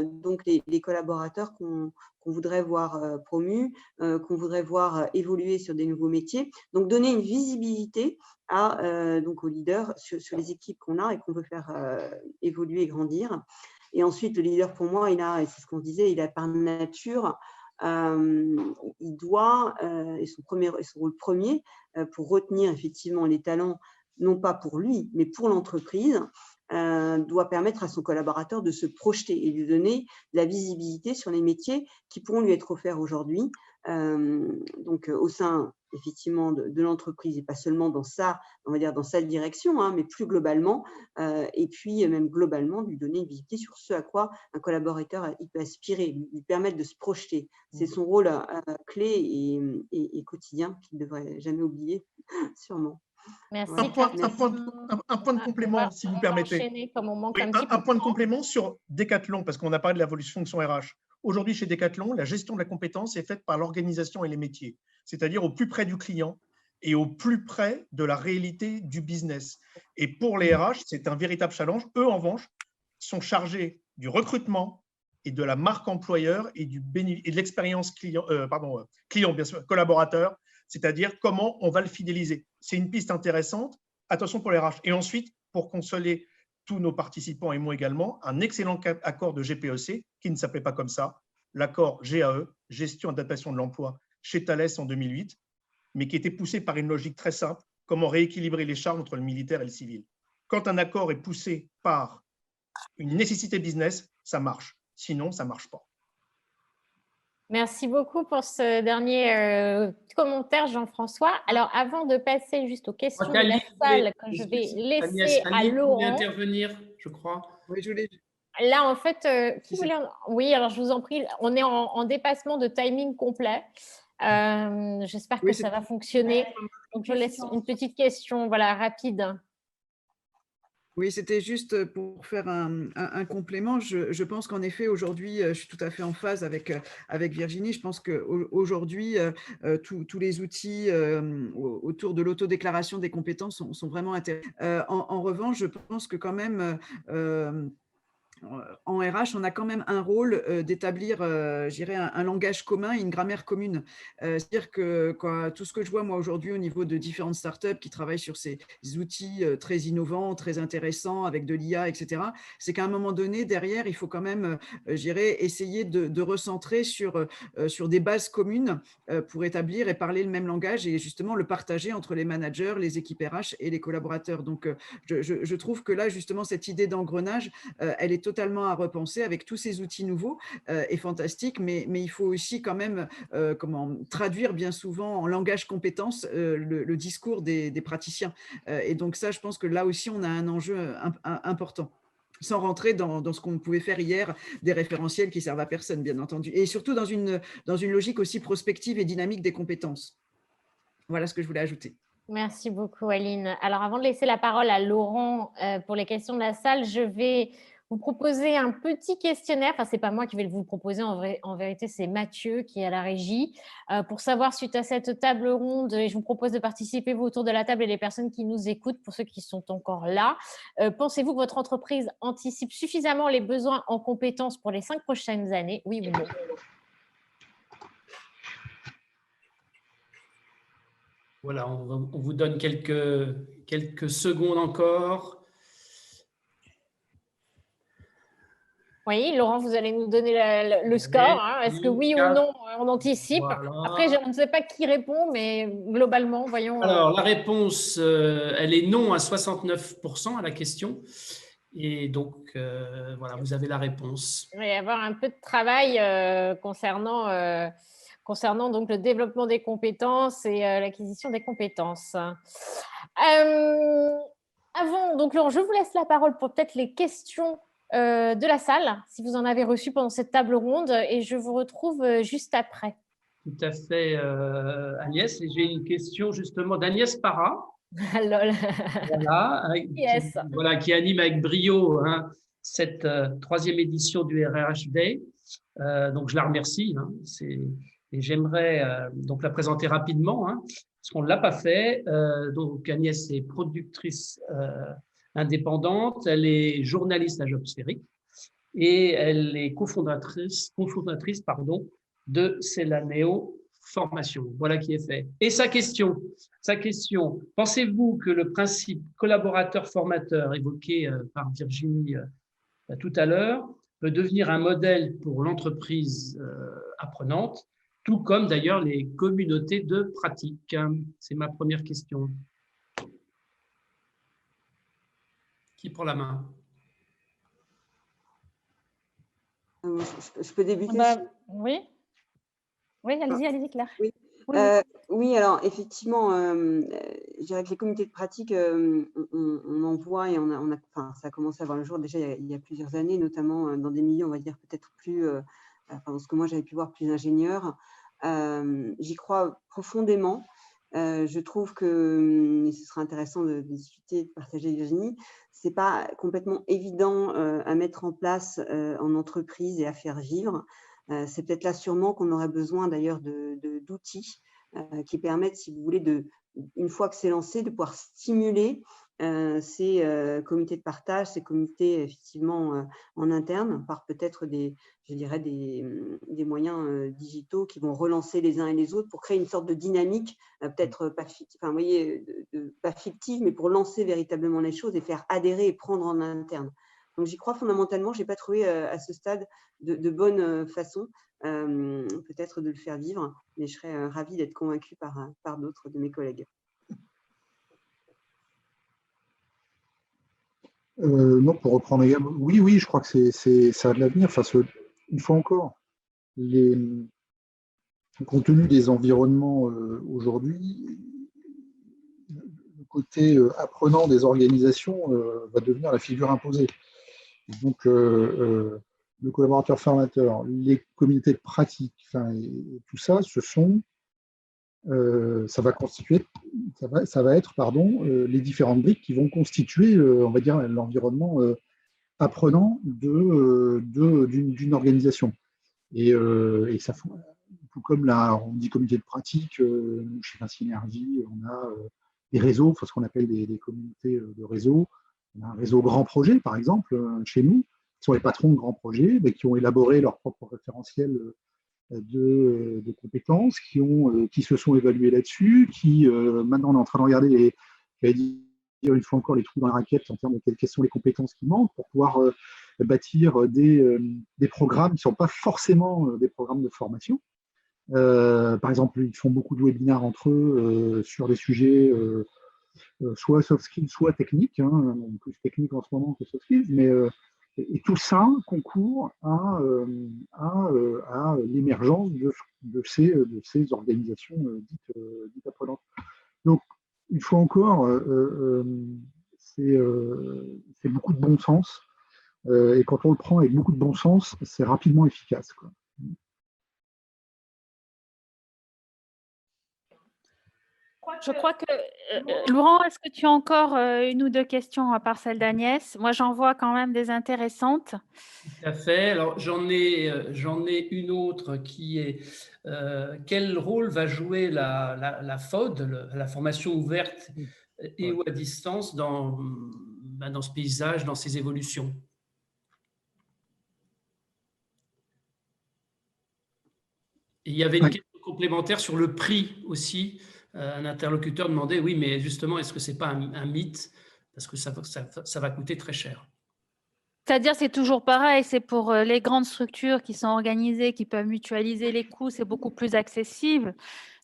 donc les collaborateurs qu'on voudrait voir promus, qu'on voudrait voir évoluer sur des nouveaux métiers. Donc, donner une visibilité donc aux leaders sur les équipes qu'on a et qu'on veut faire évoluer et grandir. Et ensuite, le leader, pour moi, et c'est ce qu'on disait, il a par nature il doit, et son rôle premier, pour retenir effectivement les talents, non pas pour lui, mais pour l'entreprise, doit permettre à son collaborateur de se projeter et lui donner de la visibilité sur les métiers qui pourront lui être offerts aujourd'hui. Donc, au sein effectivement de l'entreprise et pas seulement dans sa, on va dire dans sa direction, mais plus globalement, et puis même globalement lui donner une visibilité sur ce à quoi un collaborateur il peut aspirer, lui permettre de se projeter. C'est son rôle clé et quotidien qu'il ne devrait jamais oublier, sûrement. Merci. Un point de complément, si vous permettez. Un point de complément sur Decathlon, parce qu'on a parlé de l'évolution de son RH. Aujourd'hui, chez Decathlon, la gestion de la compétence est faite par l'organisation et les métiers, c'est-à-dire au plus près du client et au plus près de la réalité du business. Et pour les RH, c'est un véritable challenge. Eux, en revanche, sont chargés du recrutement et de la marque employeur et de l'expérience client, client, bien sûr, collaborateur, c'est-à-dire comment on va le fidéliser. C'est une piste intéressante. Attention pour les RH. Et ensuite, pour consoler tous nos participants et moi également, un excellent accord de GPEC qui ne s'appelait pas comme ça, l'accord GAE, Gestion et Adaptation de l'Emploi, chez Thales en 2008, mais qui était poussé par une logique très simple, comment rééquilibrer les charges entre le militaire et le civil. Quand un accord est poussé par une nécessité business, ça marche. Sinon, ça ne marche pas. Merci beaucoup pour ce dernier commentaire, Jean-François. Alors, avant de passer juste aux questions de la salle, que je vais laisser à Laurent. Intervenir, je crois. Oui, je voulais. Là, en fait, qui voulait Oui, alors je vous en prie, on est en dépassement de timing complet. J'espère que ça va fonctionner. Donc, je laisse une petite question, voilà, rapide. Oui, c'était juste pour faire un complément. Je pense qu'en effet, aujourd'hui, je suis tout à fait en phase avec Virginie. Je pense qu'aujourd'hui, tous les outils autour de l'autodéclaration des compétences sont vraiment intéressants. En revanche, je pense que quand même… en RH, on a quand même un rôle d'établir, je dirais, un langage commun et une grammaire commune. C'est-à-dire que tout ce que je vois, moi, aujourd'hui, au niveau de différentes startups qui travaillent sur ces outils très innovants, très intéressants, avec de l'IA, etc., c'est qu'à un moment donné, derrière, il faut quand même, je dirais, essayer de recentrer sur des bases communes pour établir et parler le même langage et justement le partager entre les managers, les équipes RH et les collaborateurs. Donc, je trouve que là, justement, cette idée d'engrenage, elle est totalement à repenser avec tous ces outils nouveaux et fantastiques, mais il faut aussi quand même traduire bien souvent en langage compétence le discours des praticiens. Et donc ça, je pense que là aussi, on a un enjeu important, sans rentrer dans ce qu'on pouvait faire hier, des référentiels qui servent à personne, bien entendu, et surtout dans une logique aussi prospective et dynamique des compétences. Voilà ce que je voulais ajouter. Merci beaucoup, Aline. Alors, avant de laisser la parole à Laurent pour les questions de la salle, je vais vous proposer un petit questionnaire. Enfin, ce n'est pas moi qui vais vous le proposer. En vérité, c'est Mathieu qui est à la régie. Pour savoir, suite à cette table ronde, et je vous propose de participer, vous, autour de la table et les personnes qui nous écoutent, pour ceux qui sont encore là, pensez-vous que votre entreprise anticipe suffisamment les besoins en compétences pour les 5 prochaines années? Oui ou non? Voilà, on vous donne quelques secondes encore. Oui, Laurent, vous allez nous donner le score. Est-ce que oui ou non, on anticipe? Voilà. Après, je ne sais pas qui répond, mais globalement, voyons. Alors, la réponse, elle est non à 69% à la question. Et donc, voilà, vous avez la réponse. Il va y avoir un peu de travail concernant donc le développement des compétences et l'acquisition des compétences. Avant, donc Laurent, je vous laisse la parole pour peut-être les questions de la salle, si vous en avez reçu pendant cette table ronde, et je vous retrouve juste après. Tout à fait, Agnès. Et j'ai une question justement d'Agnès Parra. Voilà, qui anime avec brio cette 3e édition du RRH Day. Donc, je la remercie. Et j'aimerais donc la présenter rapidement, parce qu'on ne l'a pas fait. Donc, Agnès est productrice indépendante, elle est journaliste à Jobsphérique et elle est cofondatrice de Celaneo Formation. Voilà qui est fait. Et sa question, pensez-vous que le principe collaborateur-formateur évoqué par Virginie tout à l'heure peut devenir un modèle pour l'entreprise apprenante, tout comme d'ailleurs les communautés de pratique? C'est ma première question. Qui prend la main? je peux débuter. Oui. Oui, allez-y, Claire. Oui. Oui, alors effectivement, je dirais que les comités de pratique, on en voit et enfin, ça a commencé à voir le jour déjà il y a plusieurs années, notamment dans des milieux, on va dire, peut-être plus, dans ce que moi j'avais pu voir, plus ingénieurs. J'y crois profondément. Je trouve que, et ce sera intéressant de discuter, de partager, Virginie, ce n'est pas complètement évident à mettre en place en entreprise et à faire vivre. C'est peut-être là sûrement qu'on aurait besoin d'ailleurs d'outils qui permettent, si vous voulez, une fois que c'est lancé, de pouvoir stimuler ces comités de partage, ces comités effectivement en interne, par peut-être des moyens digitaux qui vont relancer les uns et les autres pour créer une sorte de dynamique, peut-être pas fictive, enfin, vous voyez, pas fictive, mais pour lancer véritablement les choses et faire adhérer et prendre en interne. Donc, j'y crois fondamentalement. Je n'ai pas trouvé à ce stade de bonne façon peut-être de le faire vivre, mais je serais ravie d'être convaincue par d'autres de mes collègues. Non, pour reprendre également, oui, je crois que ça a de l'avenir. Enfin, une fois encore, compte tenu des environnements aujourd'hui, le côté apprenant des organisations va devenir la figure imposée. Et donc, le collaborateur formateur, les communautés de pratique, et tout ça, ça va être les différentes briques qui vont constituer, on va dire, l'environnement apprenant d'une organisation. Et ça, tout comme là, on dit comité de pratique, chez Vinci Énergie, on a des réseaux, ce qu'on appelle des communautés de réseau. On a un réseau grand projet, par exemple, chez nous, qui sont les patrons de grands projets, qui ont élaboré leur propre référentiel de compétences, qui se sont évalués là-dessus, qui maintenant on est en train de regarder j'allais dire une fois encore les trous dans la raquette en termes de quelles sont les compétences qui manquent pour pouvoir bâtir des programmes qui ne sont pas forcément des programmes de formation. Par exemple, ils font beaucoup de webinaires entre eux sur des sujets soit soft skills, soit techniques, plus techniques en ce moment que soft skills, mais et tout ça concourt à l'émergence de ces organisations dites apprenantes. Donc, une fois encore, c'est beaucoup de bon sens. Et quand on le prend avec beaucoup de bon sens, c'est rapidement efficace, quoi. Je crois que, Laurent, est-ce que tu as encore une ou deux questions à part celle d'Agnès? Moi, j'en vois quand même des intéressantes. Tout à fait. Alors, j'en ai une autre qui est quel rôle va jouer la FOD, la formation ouverte et ou à distance dans ce paysage, dans ces évolutions? Et il y avait une question complémentaire sur le prix aussi. Un interlocuteur demandait, oui, mais justement, est-ce que ce n'est pas un mythe? Parce que ça va coûter très cher. C'est-à-dire, c'est toujours pareil, c'est pour les grandes structures qui sont organisées, qui peuvent mutualiser les coûts, c'est beaucoup plus accessible.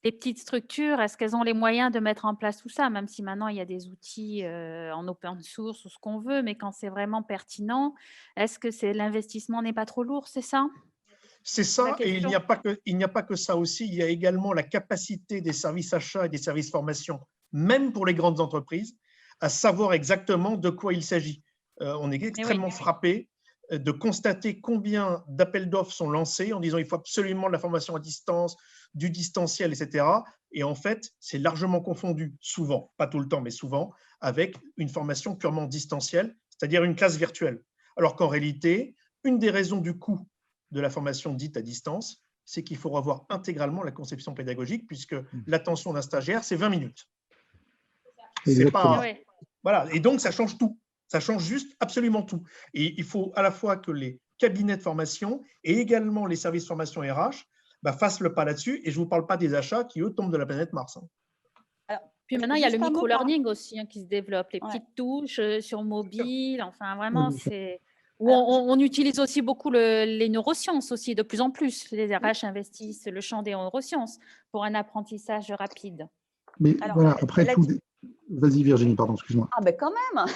Les petites structures, est-ce qu'elles ont les moyens de mettre en place tout ça? Même si maintenant, il y a des outils en open source ou ce qu'on veut, mais quand c'est vraiment pertinent, est-ce que l'investissement n'est pas trop lourd, c'est ça? C'est ça, et il n'y a pas que ça aussi, il y a également la capacité des services achats et des services formation, même pour les grandes entreprises, à savoir exactement de quoi il s'agit. On est extrêmement frappé de constater combien d'appels d'offres sont lancés en disant il faut absolument de la formation à distance, du distanciel, etc. Et en fait, c'est largement confondu, souvent, pas tout le temps, mais souvent, avec une formation purement distancielle, c'est-à-dire une classe virtuelle. Alors qu'en réalité, une des raisons du coût de la formation dite à distance, c'est qu'il faut revoir intégralement la conception pédagogique, puisque l'attention d'un stagiaire, c'est 20 minutes. C'est pas... Voilà. Et donc, ça change tout. Ça change juste absolument tout. Et il faut à la fois que les cabinets de formation et également les services de formation RH fassent le pas là-dessus. Et je ne vous parle pas des achats qui, eux, tombent de la planète Mars. Alors, puis maintenant, il y a le micro-learning aussi qui se développe, les petites touches sur mobile. Enfin, vraiment, c'est… On utilise aussi beaucoup les neurosciences aussi, de plus en plus. Les RH investissent le champ des neurosciences pour un apprentissage rapide. Mais voilà, après, Vas-y Virginie, pardon, excuse-moi. Ah ben quand même.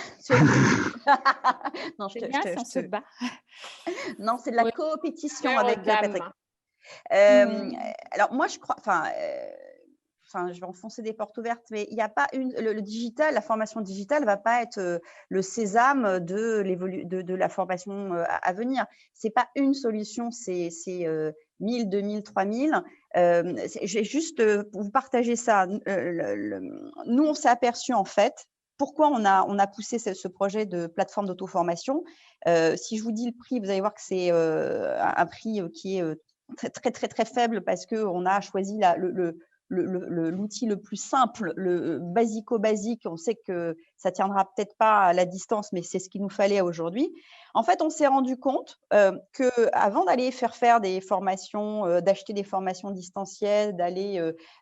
Non, C'est bien, on se bat. Non, c'est de la coopétition avec Patrick. Alors moi, je crois, je vais enfoncer des portes ouvertes, mais il n'y a pas le digital, la formation digitale ne va pas être le sésame de la formation à venir. Ce n'est pas une solution, c'est 1000, 2000, 3000. Je vais juste vous partager ça. Nous, on s'est aperçu en fait, pourquoi on a poussé ce projet de plateforme d'auto-formation. Si je vous dis le prix, vous allez voir que c'est un prix qui est très, très, très, très faible parce qu'on a choisi l'outil le plus simple, le basico-basique. On sait que ça ne tiendra peut-être pas à la distance, mais c'est ce qu'il nous fallait aujourd'hui. En fait, on s'est rendu compte qu'avant d'aller faire des formations, d'acheter des formations distancielles,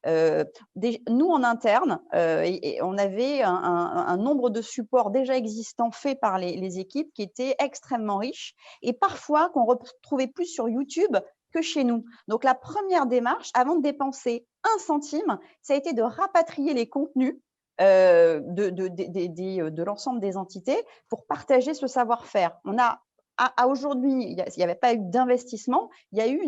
nous, en interne, et on avait un nombre de supports déjà existants faits par les équipes qui étaient extrêmement riches et parfois qu'on retrouvait plus sur YouTube que chez nous. Donc, la première démarche, avant de dépenser 1 centime, ça a été de rapatrier les contenus de l'ensemble des entités pour partager ce savoir-faire. On a, à aujourd'hui, il n'y avait pas eu d'investissement, il y a eu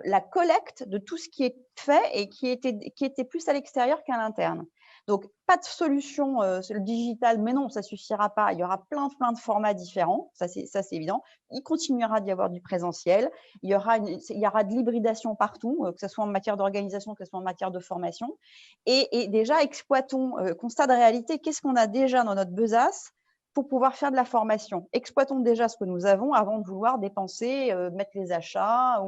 la collecte de tout ce qui est fait et qui était plus à l'extérieur qu'à l'interne. Donc, pas de solution le digital, mais non, ça ne suffira pas. Il y aura plein de formats différents, ça c'est évident. Il continuera d'y avoir du présentiel. Il y aura de l'hybridation partout, que ce soit en matière d'organisation, que ce soit en matière de formation. Et déjà, exploitons, constat de réalité, qu'est-ce qu'on a déjà dans notre besace pour pouvoir faire de la formation. Exploitons déjà ce que nous avons avant de vouloir dépenser, mettre les achats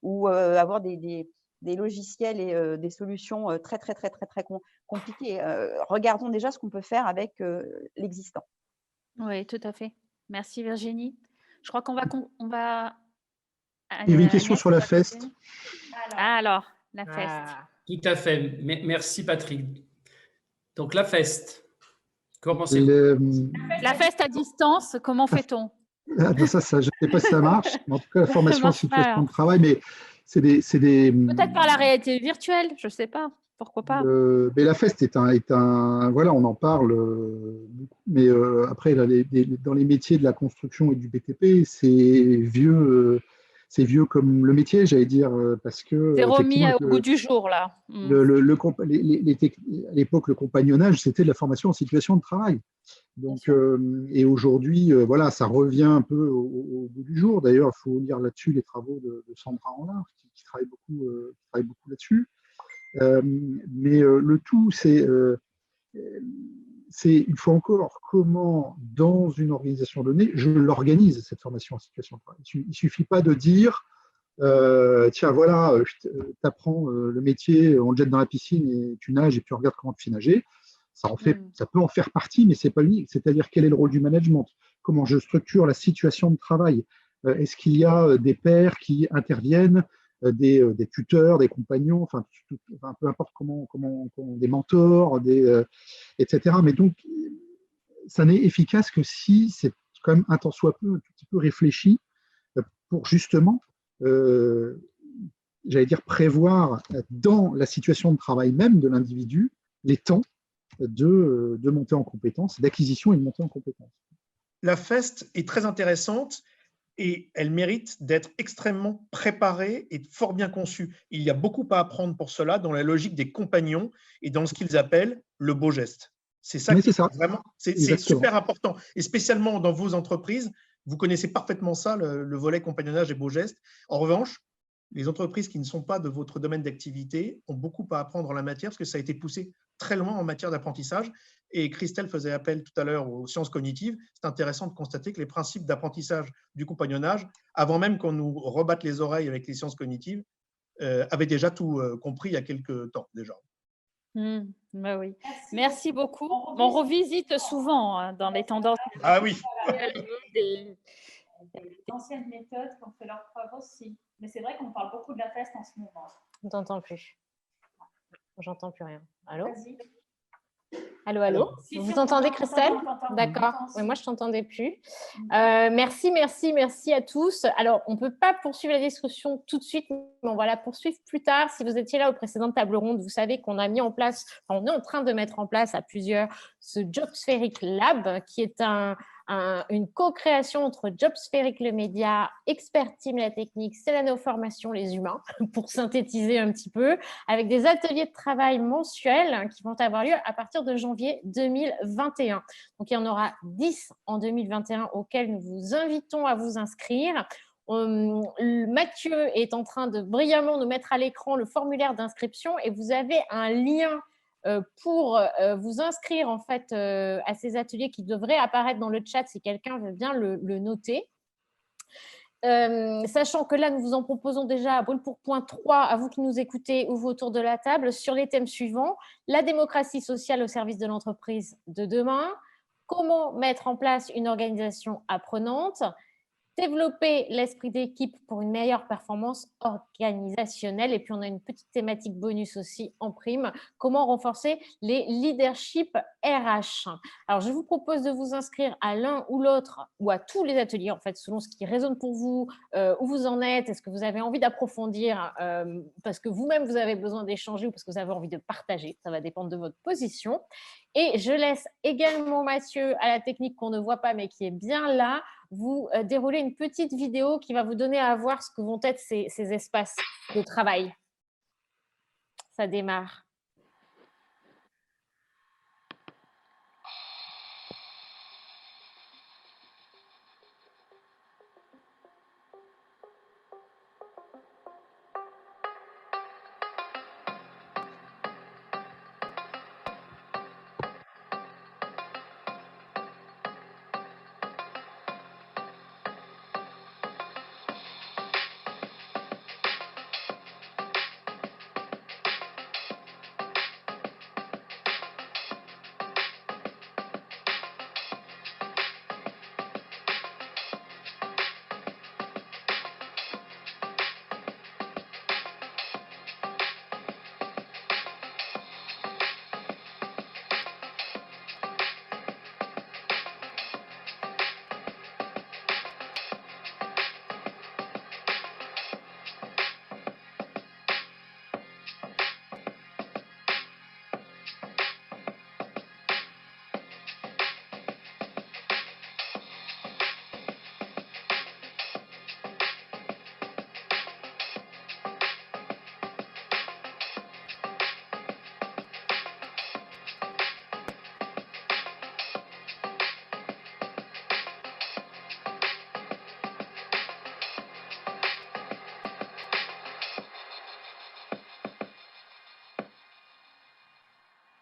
ou avoir des logiciels et des solutions très, très, très, très, très compliquées. Regardons déjà ce qu'on peut faire avec l'existant. Oui, tout à fait. Merci Virginie. Je crois qu'on va… Il y avait une question sur la FEST. Alors, la FEST. Tout à fait. Merci Patrick. Donc la FEST, comment pensez-vous? La FEST à distance, comment fait-on? Ça, je ne sais pas si ça marche. En tout cas, la formation en situation de travail, mais c'est des… Peut-être par la réalité virtuelle, je ne sais pas. Pourquoi pas? Mais la FEST est un… Voilà, on en parle beaucoup. Mais après, là, dans les métiers de la construction et du BTP, c'est vieux comme le métier, j'allais dire, parce que… C'est remis au goût du jour, là. À l'époque, le compagnonnage, c'était de la formation en situation de travail. Donc, et aujourd'hui, voilà, ça revient un peu au bout du jour. D'ailleurs, il faut lire là-dessus les travaux de Sandra Henlard, qui travaille beaucoup là-dessus. Mais le tout, c'est une fois encore comment, dans une organisation donnée, je l'organise, cette formation en situation de travail. Il ne suffit pas de dire, tiens, voilà, tu apprends le métier, on te jette dans la piscine et tu nages et tu regardes comment tu fais nager. Ça peut en faire partie, mais ce n'est pas unique. C'est-à-dire, quel est le rôle du management? Comment je structure la situation de travail? Est-ce qu'il y a des pairs qui interviennent, des tuteurs, des compagnons, enfin, peu importe comment des mentors, etc. Mais donc, ça n'est efficace que si c'est quand même un tant soit peu, un tout petit peu réfléchi pour justement, j'allais dire, prévoir dans la situation de travail même de l'individu les temps de montée en compétences, d'acquisition et de montée en compétences. La FEST est très intéressante et elle mérite d'être extrêmement préparée et fort bien conçue. Il y a beaucoup à apprendre pour cela dans la logique des compagnons et dans ce qu'ils appellent le beau geste. C'est ça qui est vraiment, c'est super important. Et spécialement dans vos entreprises, vous connaissez parfaitement ça, le volet compagnonnage et beau geste. En revanche, les entreprises qui ne sont pas de votre domaine d'activité ont beaucoup à apprendre en la matière parce que ça a été poussé très loin en matière d'apprentissage. Et Christelle faisait appel tout à l'heure aux sciences cognitives. C'est intéressant de constater que les principes d'apprentissage du compagnonnage, avant même qu'on nous rebatte les oreilles avec les sciences cognitives, avaient déjà tout compris il y a quelques temps déjà. Bah oui. Merci beaucoup. On revisite souvent dans les tendances. Ah oui. Des anciennes méthodes qui ont fait leurs preuves aussi. Mais c'est vrai qu'on parle beaucoup de la FEST en ce moment. On t'entend plus. J'entends plus rien. Allô? Allô, allô. Vous entendez, Christelle? D'accord. Oui, moi, je ne t'entendais plus. Merci à tous. Alors, on ne peut pas poursuivre la discussion tout de suite, mais on va la poursuivre plus tard. Si vous étiez là aux précédentes tables rondes, vous savez qu'on a mis en place, enfin, on est en train de mettre en place à plusieurs ce Jobspheric Lab, qui est une co-création entre Jobspheric le média, Expert Team la technique, Célano Formation les humains, pour synthétiser un petit peu, avec des ateliers de travail mensuels qui vont avoir lieu à partir de janvier 2021. Donc, il y en aura 10 en 2021 auxquels nous vous invitons à vous inscrire. Mathieu est en train de brillamment nous mettre à l'écran le formulaire d'inscription et vous avez un lien pour vous inscrire en fait à ces ateliers qui devraient apparaître dans le chat si quelqu'un veut bien le noter. Sachant que là, nous vous en proposons déjà à brûle pour point 3, à vous qui nous écoutez ou vous autour de la table, sur les thèmes suivants: la démocratie sociale au service de l'entreprise de demain, comment mettre en place une organisation apprenante, développer l'esprit d'équipe pour une meilleure performance organisationnelle. Et puis, on a une petite thématique bonus aussi en prime, comment renforcer les leaderships RH. Alors, je vous propose de vous inscrire à l'un ou l'autre, ou à tous les ateliers, en fait, selon ce qui résonne pour vous, où vous en êtes, est-ce que vous avez envie d'approfondir, parce que vous-même, vous avez besoin d'échanger ou parce que vous avez envie de partager. Ça va dépendre de votre position. Et je laisse également Mathieu à la technique qu'on ne voit pas, mais qui est bien là, vous dérouler une petite vidéo qui va vous donner à voir ce que vont être ces espaces de travail. Ça démarre.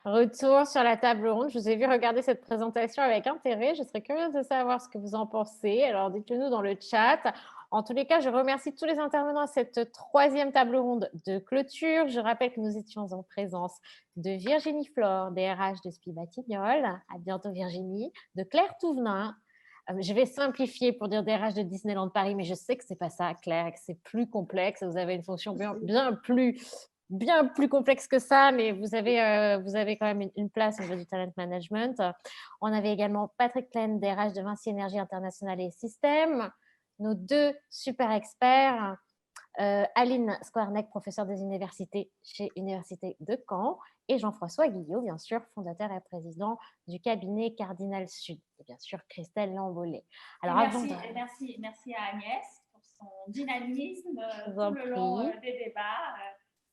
Retour sur la table ronde. Je vous ai vu regarder cette présentation avec intérêt. Je serais curieuse de savoir ce que vous en pensez. Alors, dites-le nous dans le chat. En tous les cas, je remercie tous les intervenants à cette troisième table ronde de clôture. Je rappelle que nous étions en présence de Virginie Flore, DRH de SPI Batignolles. À bientôt, Virginie. De Claire Touvenin. Je vais simplifier pour dire DRH de Disneyland Paris, mais je sais que ce n'est pas ça, Claire, que c'est plus complexe. Vous avez une fonction bien plus complexe que ça, mais vous avez quand même une place au niveau du talent management. On avait également Patrick Klein, DRH de Vinci Énergie Internationale et Systèmes, nos deux super experts, Aline Skwarnek, professeure des universités chez Université de Caen, et Jean-François Guillot, bien sûr, fondateur et président du cabinet Cardinal Sud, et bien sûr Christelle Lambollet. Alors, merci à Agnès pour son dynamisme tout le long des débats.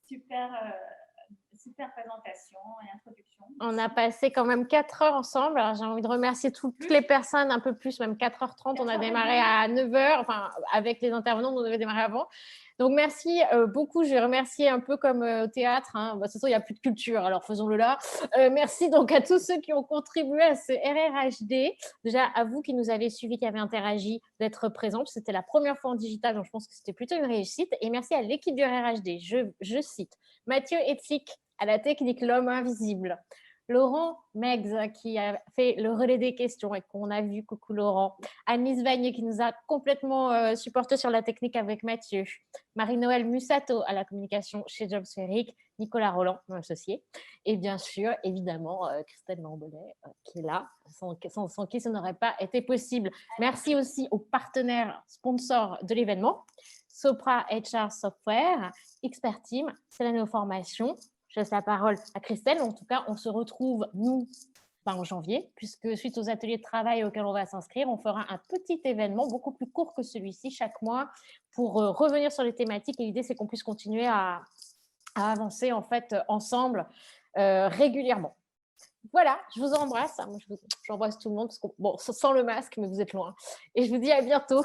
Super présentation et introduction. On a passé quand même 4 heures ensemble. Alors, j'ai envie de remercier toutes les personnes, un peu plus, même 4h30. On a démarré à 9h, enfin, avec les intervenants, on devait démarrer avant. Donc, merci beaucoup. Je vais remercier un peu comme au théâtre. Hein. De toute façon, il n'y a plus de culture, alors faisons-le là. Merci donc à tous ceux qui ont contribué à ce RRHD. Déjà, à vous qui nous avez suivis, qui avez interagi, d'être présents. C'était la première fois en digital, donc je pense que c'était plutôt une réussite. Et merci à l'équipe du RRHD. Je cite Mathieu Etzik à la technique, l'homme invisible. Laurent Megz qui a fait le relais des questions et qu'on a vu, coucou Laurent. Anis Vanier qui nous a complètement supporté sur la technique avec Mathieu. Marie-Noël Musato à la communication chez Jobspheric. Nicolas Roland, mon associé. Et bien sûr, évidemment, Christelle Lambelet qui est là, sans qui ça n'aurait pas été possible. Merci aussi aux partenaires sponsors de l'événement. Sopra HR Software, Expert Team, Célano Formation. Je laisse la parole à Christelle. En tout cas, on se retrouve, nous, en janvier, puisque suite aux ateliers de travail auxquels on va s'inscrire, on fera un petit événement beaucoup plus court que celui-ci chaque mois pour revenir sur les thématiques. Et l'idée, c'est qu'on puisse continuer à avancer en fait ensemble régulièrement. Voilà, je vous embrasse. J'embrasse tout le monde, parce que, bon, sans le masque, mais vous êtes loin. Et je vous dis à bientôt.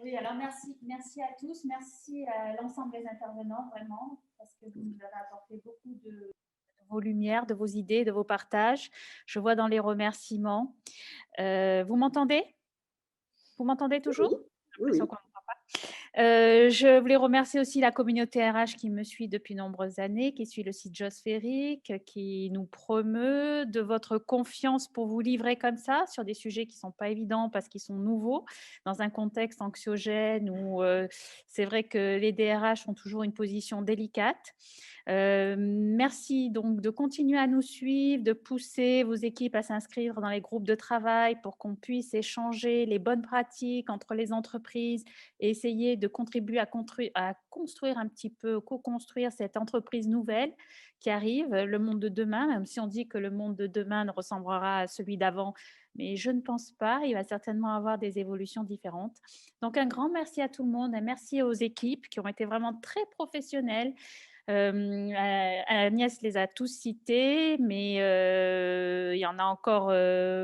Oui, alors merci à tous, merci à l'ensemble des intervenants, vraiment, parce que vous nous avez apporté beaucoup de vos lumières, de vos idées, de vos partages. Je vois dans les remerciements. Vous m'entendez? Vous m'entendez toujours? Oui. Je voulais remercier aussi la communauté RH qui me suit depuis de nombreuses années, qui suit le site Jobspheric, qui nous promeut, de votre confiance pour vous livrer comme ça sur des sujets qui ne sont pas évidents parce qu'ils sont nouveaux, dans un contexte anxiogène où c'est vrai que les DRH ont toujours une position délicate. Merci donc de continuer à nous suivre, de pousser vos équipes à s'inscrire dans les groupes de travail pour qu'on puisse échanger les bonnes pratiques entre les entreprises et essayer de contribuer à construire un petit peu, co-construire cette entreprise nouvelle qui arrive, le monde de demain, même si on dit que le monde de demain ne ressemblera à celui d'avant, mais je ne pense pas, il va certainement avoir des évolutions différentes. Donc un grand merci à tout le monde et merci aux équipes qui ont été vraiment très professionnelles. Agnès les a tous cités, mais il y en a encore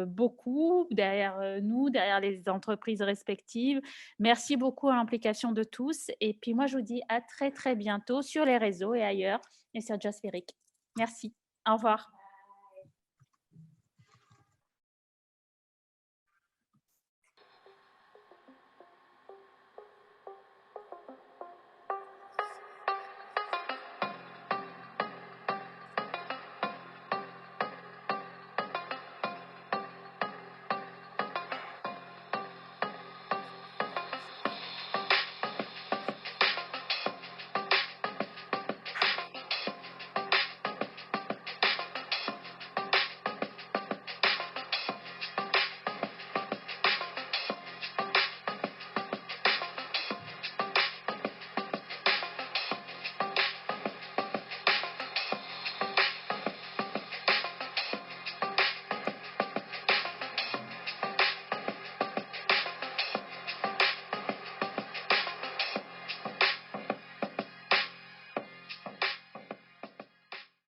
beaucoup derrière nous, derrière les entreprises respectives. Merci beaucoup à l'implication de tous. Et puis moi, je vous dis à très, très bientôt sur les réseaux et ailleurs, et sur Jobspheric. Merci. Au revoir.